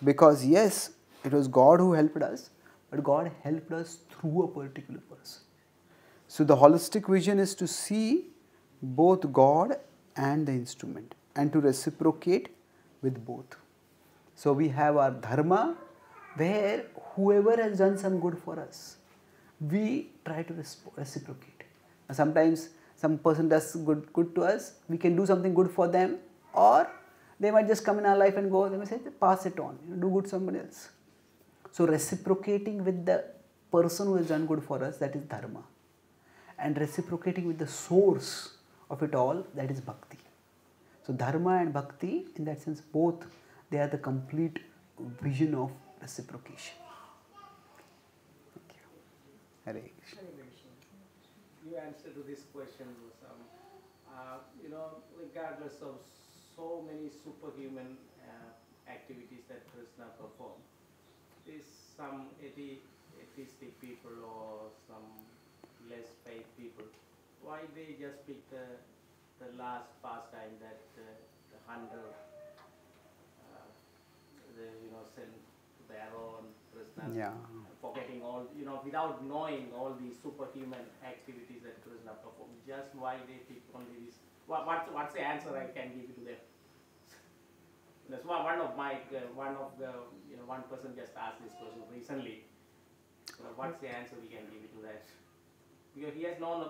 Because yes, it was God who helped us, but God helped us through a particular person. So the holistic vision is to see both God and the instrument and to reciprocate with both. So we have our dharma where whoever has done some good for us, we try to reciprocate. Sometimes some person does good to us, we can do something good for them, or they might just come in our life and go, they may say, pass it on, do good to somebody else. So reciprocating with the person who has done good for us, that is dharma. And reciprocating with the source of it all, that is bhakti. So dharma and bhakti, in that sense, both, they are the complete vision of reciprocation. Thank you. Hare Krishna. Your answer to this question was, regardless of so many superhuman activities that Krishna performed, there's some atheistic people or some less faith people, why they just pick the last pastime that the hunter, sent to the arrow and Krishna, forgetting all, without knowing all these superhuman activities that Krishna performed, just why they pick only this. What's the answer I can give to them? That's one person just asked this question recently. So what's the answer we can give to that? Because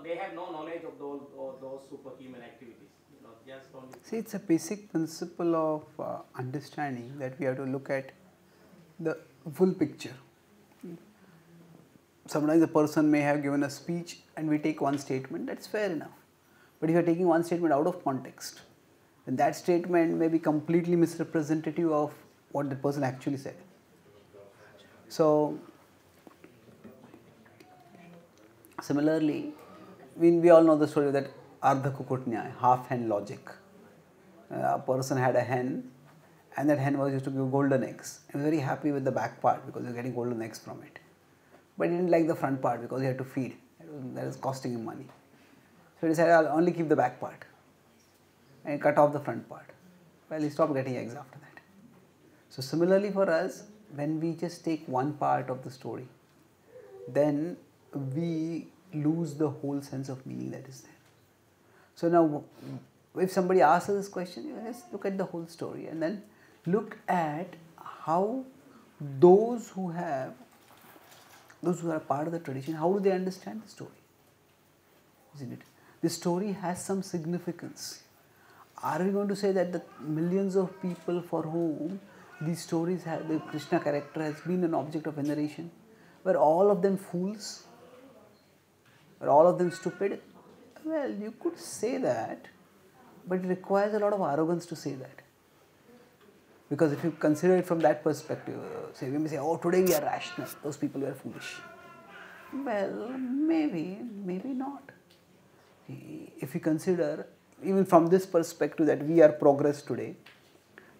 they have no knowledge of those superhuman activities. Just only. See, it's a basic principle of understanding that we have to look at the full picture. Sometimes a person may have given a speech and we take one statement, that's fair enough. But if you are taking one statement out of context, then that statement may be completely misrepresentative of what the person actually said. So, similarly, we all know the story of that Ardha Kukut Nyaya, half hen logic. A person had a hen and that hen was used to give golden eggs. He was very happy with the back part because he was getting golden eggs from it. But he didn't like the front part because he had to feed. That was costing him money. So he decided, I'll only keep the back part and cut off the front part. Well, he stopped getting eggs after that. So similarly for us, when we just take one part of the story, then we lose the whole sense of meaning that is there. So now, if somebody asks us this question, you just look at the whole story and then look at how those who are part of the tradition, how do they understand the story? Isn't it? The story has some significance. are we going to say that the millions of people for whom these stories have, the Krishna character has been an object of veneration, were all of them fools? Were all of them stupid? Well, you could say that, but it requires a lot of arrogance to say that. Because if you consider it from that perspective, say we may say, oh, today we are rational, those people were foolish. Well, maybe, maybe not. If you consider, even from this perspective that we are progress today,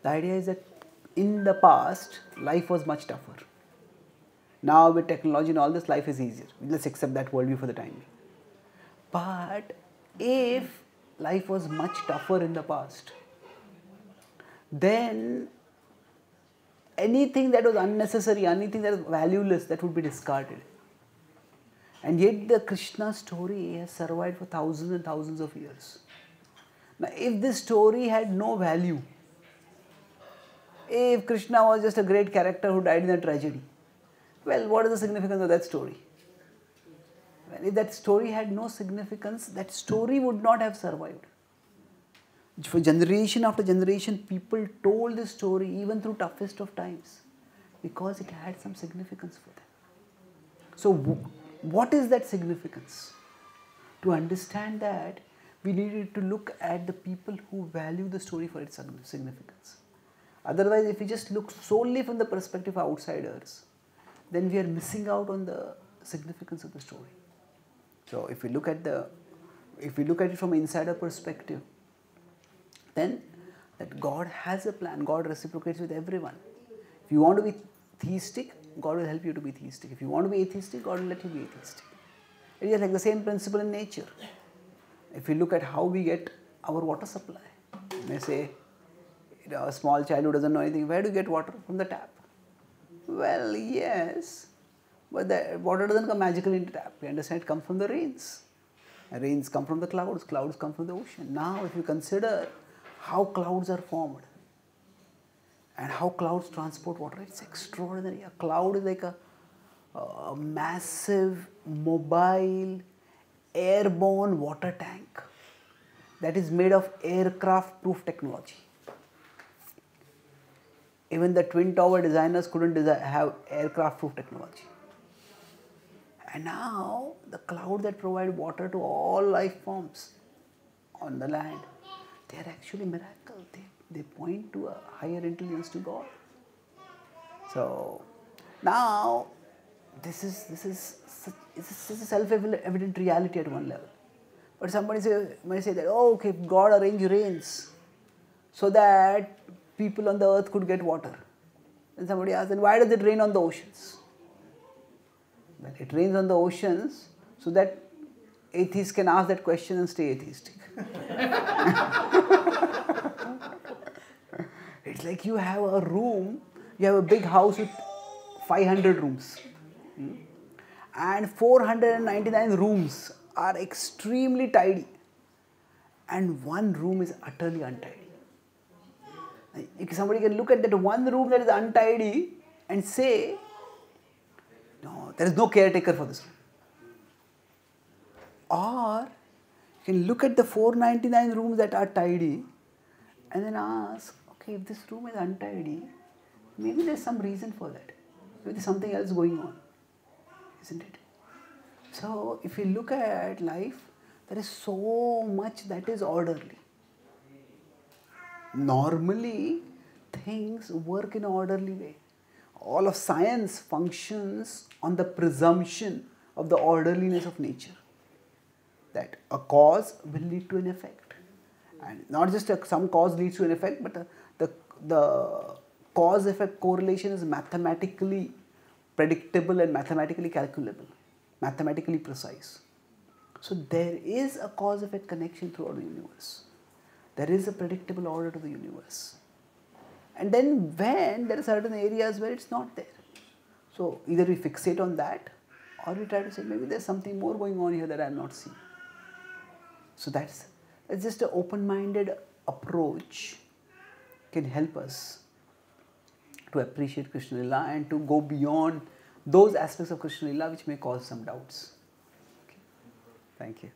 the idea is that in the past, life was much tougher. Now with technology and all this, life is easier. Let's accept that worldview for the time being. But if life was much tougher in the past, then anything that was unnecessary, anything that was valueless, that would be discarded. And yet the Krishna story has survived for thousands and thousands of years. Now if this story had no value, if Krishna was just a great character who died in a tragedy, well, what is the significance of that story? Well, if that story had no significance, that story would not have survived. For generation after generation, people told this story even through toughest of times because it had some significance for them. So what is that significance? To understand that, we needed to look at the people who value the story for its significance. Otherwise, if we just look solely from the perspective of outsiders, then we are missing out on the significance of the story. So if we look at it from an insider perspective, then that God has a plan. God reciprocates with everyone. If you want to be theistic, God will help you to be theistic. If you want to be atheistic, God will let you be atheistic. It is like the same principle in nature. If we look at how we get our water supply, you may say, a small child who doesn't know anything, where do you get water? From the tap. Well, yes, but the water doesn't come magically into the tap. We understand it comes from the rains. Rains come from the clouds come from the ocean. Now, if you consider how clouds are formed and how clouds transport water, it's extraordinary. A cloud is like a massive, mobile, airborne water tank that is made of aircraft-proof technology. Even the Twin Tower designers couldn't have aircraft-proof technology. And now, the clouds that provide water to all life forms on the land, they are actually miracles. They point to a higher intelligence, to God. So, now, this is a self-evident reality at one level. But somebody may say that, oh, okay, God arranged rains so that people on the earth could get water. And somebody asks, then why does it rain on the oceans? Well, it rains on the oceans so that atheists can ask that question and stay atheistic. It's like you have a room, you have a big house with 500 rooms. And 499 rooms are extremely tidy. And one room is utterly untidy. Somebody can look at that one room that is untidy and say, no, there is no caretaker for this room. Or you can look at the 499 rooms that are tidy and then ask, okay, if this room is untidy, maybe there's some reason for that. Maybe there's something else going on, isn't it? So if you look at life, there is so much that is orderly. Normally, things work in an orderly way. All of science functions on the presumption of the orderliness of nature. That a cause will lead to an effect. And not just some cause leads to an effect, but the cause-effect correlation is mathematically predictable and mathematically calculable, mathematically precise. So there is a cause-effect connection throughout the universe. There is a predictable order to the universe. And then when there are certain areas where it's not there. So either we fixate on that or we try to say maybe there's something more going on here that I am not seeing. So that's just an open-minded approach can help us to appreciate Krishna Lila and to go beyond those aspects of Krishna Lila which may cause some doubts. Okay. Thank you.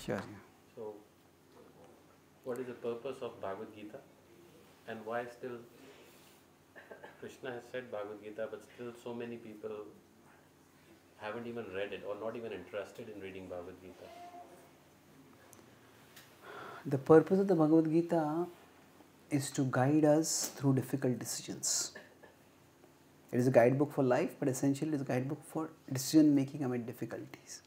Sure. So, what is the purpose of Bhagavad-Gita, and why still Krishna has said Bhagavad-Gita, but still so many people haven't even read it or not even interested in reading Bhagavad-Gita? The purpose of the Bhagavad Gita is to guide us through difficult decisions. It is a guidebook for life, but essentially it is a guidebook for decision making amid difficulties.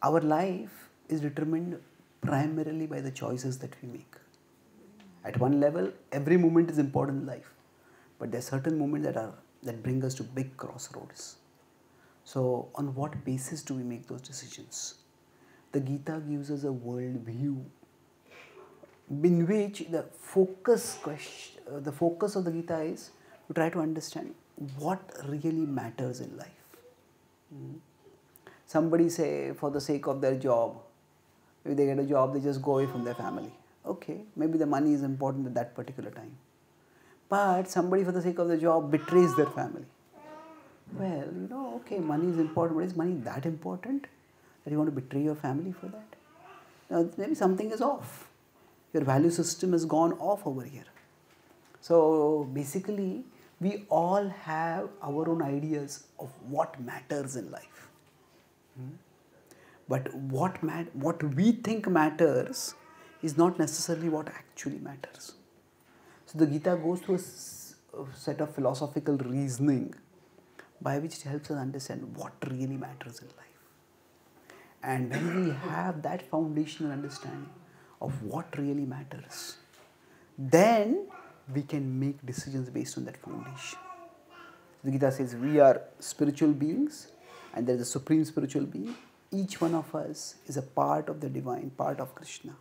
Our life is determined primarily by the choices that we make. At one level, every moment is important in life, but there are certain moments that bring us to big crossroads. So, on what basis do we make those decisions? The Gita gives us a world view in which the focus of the Gita is to try to understand what really matters in life. Somebody say for the sake of their job, if they get a job, they just go away from their family. Okay, maybe the money is important at that particular time. But somebody for the sake of the job betrays their family. Well, okay, money is important, but is money that important that you want to betray your family for that? Now, maybe something is off. Your value system has gone off over here. So basically, we all have our own ideas of what matters in life. But what we think matters is not necessarily what actually matters. So the Gita goes through a set of philosophical reasoning by which it helps us understand what really matters in life. And when we have that foundational understanding of what really matters, then we can make decisions based on that foundation. The Gita says we are spiritual beings and there is a supreme spiritual being. Each one of us is a part of the divine, part of Krishna.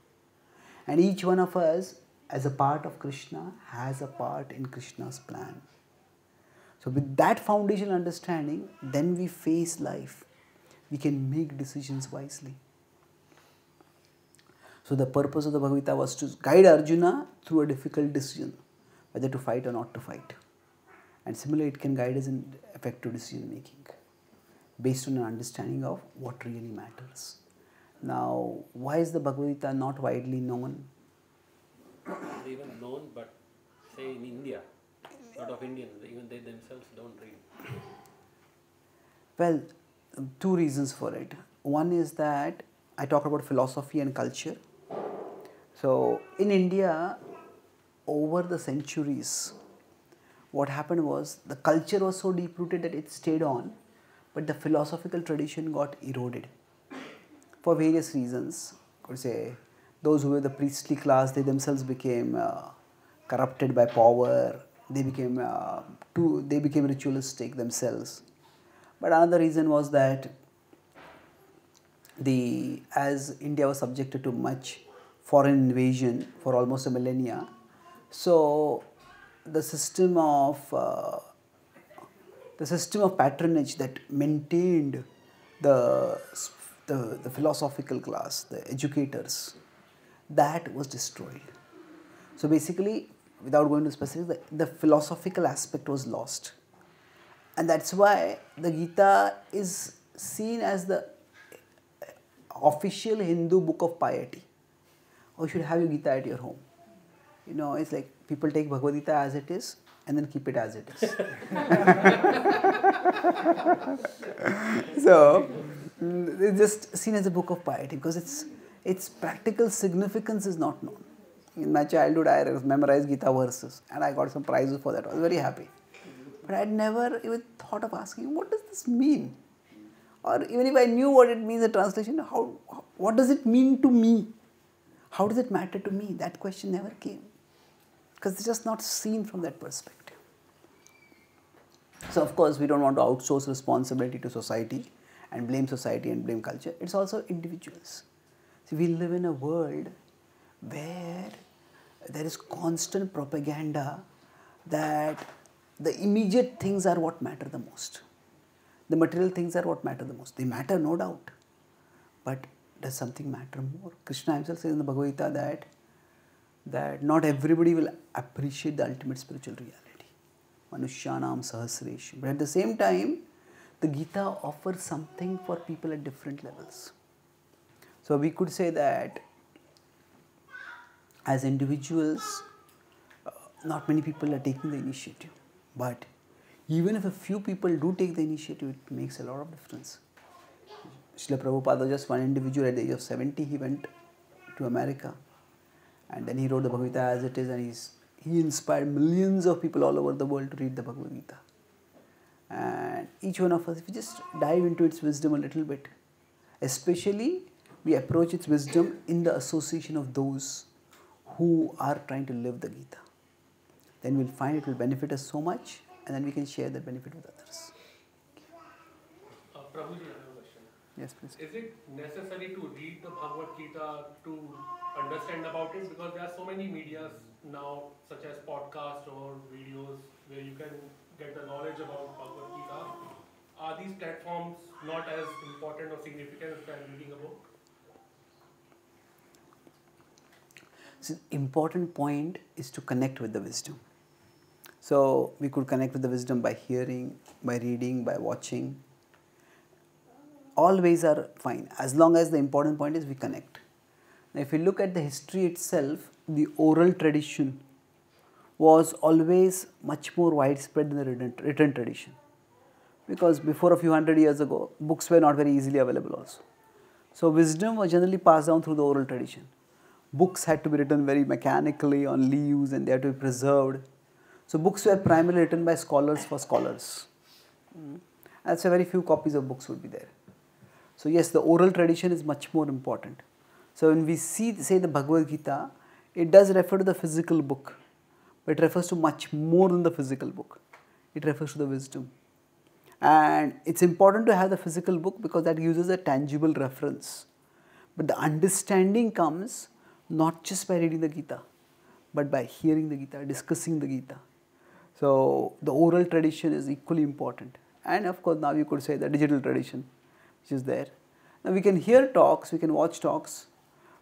And each one of us, as a part of Krishna, has a part in Krishna's plan. So with that foundational understanding, then we face life. We can make decisions wisely. So the purpose of the Bhagavad Gita was to guide Arjuna through a difficult decision, whether to fight or not to fight. And similarly, it can guide us in effective decision making based on an understanding of what really matters. Now, why is the Bhagavad Gita not widely known? Not even known, but say in India, a lot of Indians, even they themselves don't read. Well, two reasons for it. One is that I talk about philosophy and culture. So in India, over the centuries, what happened was the culture was so deep rooted that it stayed on, but the philosophical tradition got eroded for various reasons. I could say those who were the priestly class, they themselves became corrupted by power. They became ritualistic themselves. But another reason was that as India was subjected to much foreign invasion for almost a millennia, so the system of patronage that maintained the philosophical class, the educators, that was destroyed. So basically, without going to specifics, the philosophical aspect was lost. And that's why the Gita is seen as the official Hindu book of piety. Or you should have your Gita at your home. It's like people take Bhagavad Gita as it is and then keep it as it is. So, it's just seen as a book of piety because its practical significance is not known. In my childhood, I memorized Gita verses and I got some prizes for that. I was very happy. But I had never even thought of asking, what does this mean? Or even if I knew what it means, the translation, what does it mean to me? How does it matter to me? That question never came. Because it's just not seen from that perspective. So of course, we don't want to outsource responsibility to society and blame society and blame culture. It's also individuals. See, we live in a world where there is constant propaganda that the immediate things are what matter the most. The material things are what matter the most. They matter, no doubt. But does something matter more? Krishna himself says in the Bhagavad Gita that not everybody will appreciate the ultimate spiritual reality. Manushyanam sahasreshu. But at the same time, the Gita offers something for people at different levels. So we could say that as individuals, not many people are taking the initiative, but even if a few people do take the initiative, it makes a lot of difference. Srila Prabhupada was just one individual at the age of 70, he went to America and then he wrote the Bhagavad-Gita as it is, and he inspired millions of people all over the world to read the Bhagavad-Gita. And each one of us, if we just dive into its wisdom a little bit, especially we approach its wisdom in the association of those who are trying to live the Gita, then we'll find it will benefit us so much, and then we can share that benefit with others. Prabhuji, I have a question. Yes, please. Is it necessary to read the Bhagavad Gita to understand about it? Because there are so many medias now, such as podcasts or videos, where you can get the knowledge about Bhagavad Gita. Are these platforms not as important or significant than reading a book? So, important point is to connect with the wisdom. So, we could connect with the wisdom by hearing, by reading, by watching. All ways are fine, as long as the important point is we connect. Now, if you look at the history itself, the oral tradition was always much more widespread than the written tradition. Because before a few hundred years ago, books were not very easily available also. So, wisdom was generally passed down through the oral tradition. Books had to be written very mechanically on leaves and they had to be preserved. So, books were primarily written by scholars for scholars. And so, very few copies of books would be there. So, yes, the oral tradition is much more important. So, when we say the Bhagavad-Gita, it does refer to the physical book, but it refers to much more than the physical book. It refers to the wisdom. And it's important to have the physical book because that uses a tangible reference. But the understanding comes not just by reading the Gita, but by hearing the Gita, discussing the Gita. So, the oral tradition is equally important. And of course, now you could say the digital tradition, which is there. Now, we can hear talks, we can watch talks,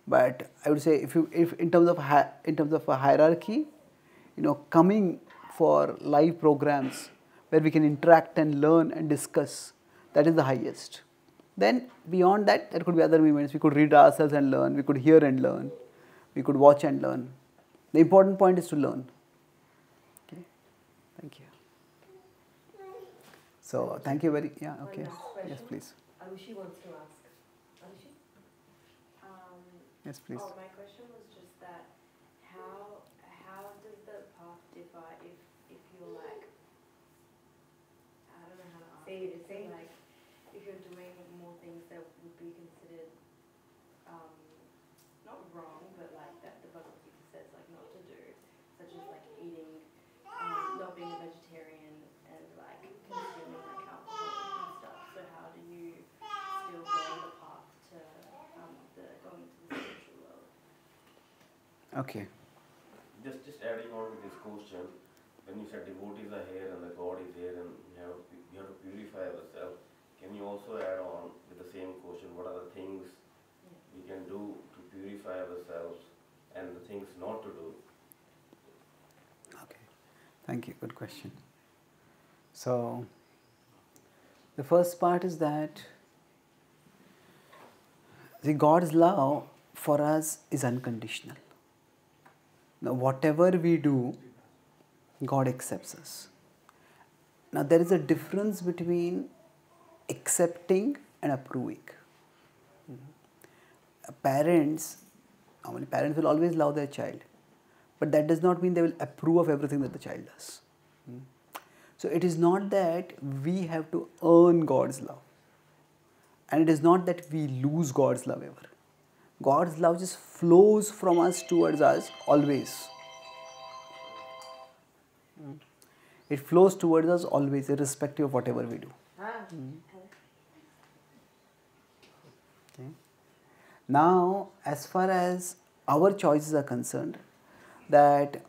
but I would say if in terms of a hierarchy, coming for live programs where we can interact and learn and discuss, that is the highest. Then beyond that, there could be other moments. We could read ourselves and learn, we could hear and learn, we could watch and learn. The important point is to learn. Okay, thank you. So, thank you very, yeah, okay. Yes, please. Arushi wants to ask. Arushi? Yes, please. Oh, my question was just that how does the path differ if you're like, I don't know how to ask. Say like if you're doing more things that would be considered not wrong, but like that the Bhagavad-Gita says like not to do, such as like eating, not being a vegetarian and like consuming like alcohol and stuff. So how do you still go on the path to going to the spiritual world? Okay. Just adding on to this question, when you said devotees are here and the God is here and we have to purify ourselves, can you also add on with the same question, what are the things we can do to purify ourselves and the things not to do? Okay, thank you, good question. So, the first part is that the God's love for us is unconditional. Now, whatever we do, God accepts us. Now, there is a difference between accepting and approving. Normally parents will always love their child, but that does not mean they will approve of everything that the child does. So, it is not that we have to earn God's love, and it is not that we lose God's love ever. God's love just flows from us towards us always. It flows towards us always, irrespective of whatever we do. Okay. Now, as far as our choices are concerned, that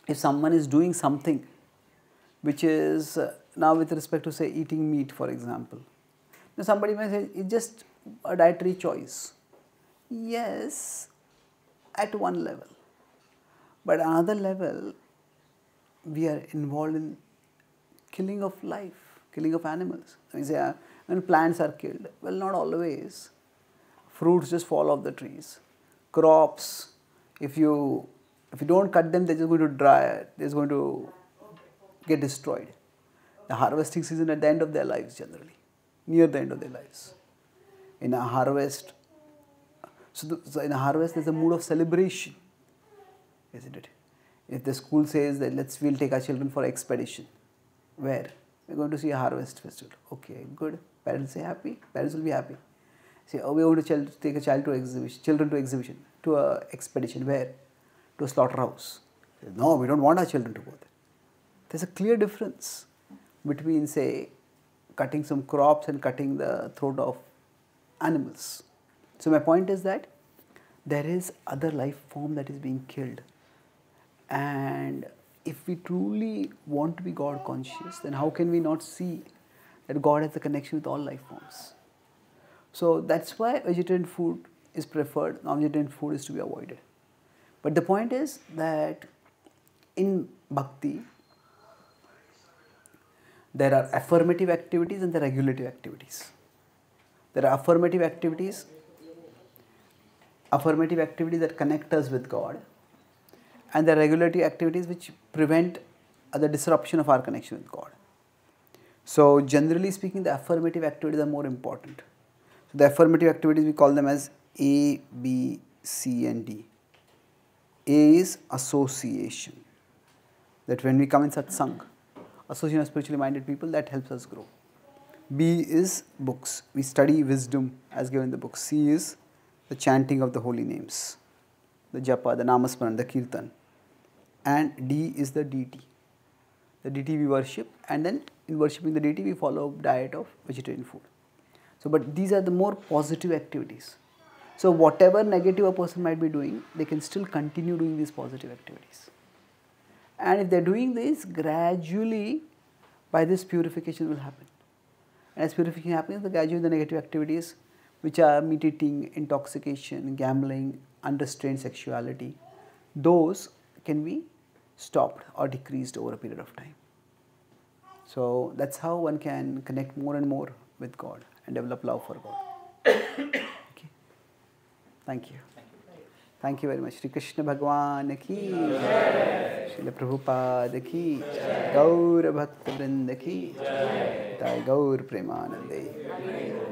if someone is doing something which is now with respect to say eating meat, for example, now somebody may say it's just a dietary choice. Yes, at one level, but another level we are involved in killing of life, killing of animals. We say when plants are killed, well, not always. Fruits just fall off the trees. Crops, if you don't cut them, they're just going to dry, they're just going to get destroyed. The harvesting season at the end of their lives generally, near the end of their lives. In a harvest, so in a harvest there's a mood of celebration, isn't it? If the school says that we'll take our children for expedition, where? We're going to see a harvest festival. Okay, good. Parents say happy, parents will be happy. Say, oh, we're going to take a child to exhibition, children to exhibition, to a expedition, where? To a slaughterhouse. No, we don't want our children to go there. There's a clear difference between, say, cutting some crops and cutting the throat of animals. So my point is that there is other life form that is being killed, and if we truly want to be God conscious, then how can we not see that God has a connection with all life forms? So that's why vegetarian food is preferred, non-vegetarian food is to be avoided. But the point is that in bhakti, there are affirmative activities and there are regulative activities. There are affirmative activities that connect us with God, and there are regulative activities which prevent the disruption of our connection with God. So generally speaking, the affirmative activities are more important. So the affirmative activities, we call them as A, B, C and D. A is association, that when we come in satsang, association of spiritually minded people, that helps us grow. B is books, we study wisdom as given in the book. C is the chanting of the holy names, the japa, the namasmaran, the kirtan. And D is the deity. The deity we worship, and then in worshipping the deity we follow a diet of vegetarian food. So, but these are the more positive activities. So whatever negative a person might be doing, they can still continue doing these positive activities. And if they are doing this, gradually by this purification will happen. And as purification happens, gradually the negative activities, which are meat eating, intoxication, gambling, unrestrained sexuality, those can be stopped or decreased over a period of time. So that's how one can connect more and more with God and develop love for God. Okay. Thank you. Thank you very much. Shri Krishna Bhagwan ki jai. Srila Prabhupada ki jai. Gaur Bhakta Vrinda ki jai. Gaur Premanande.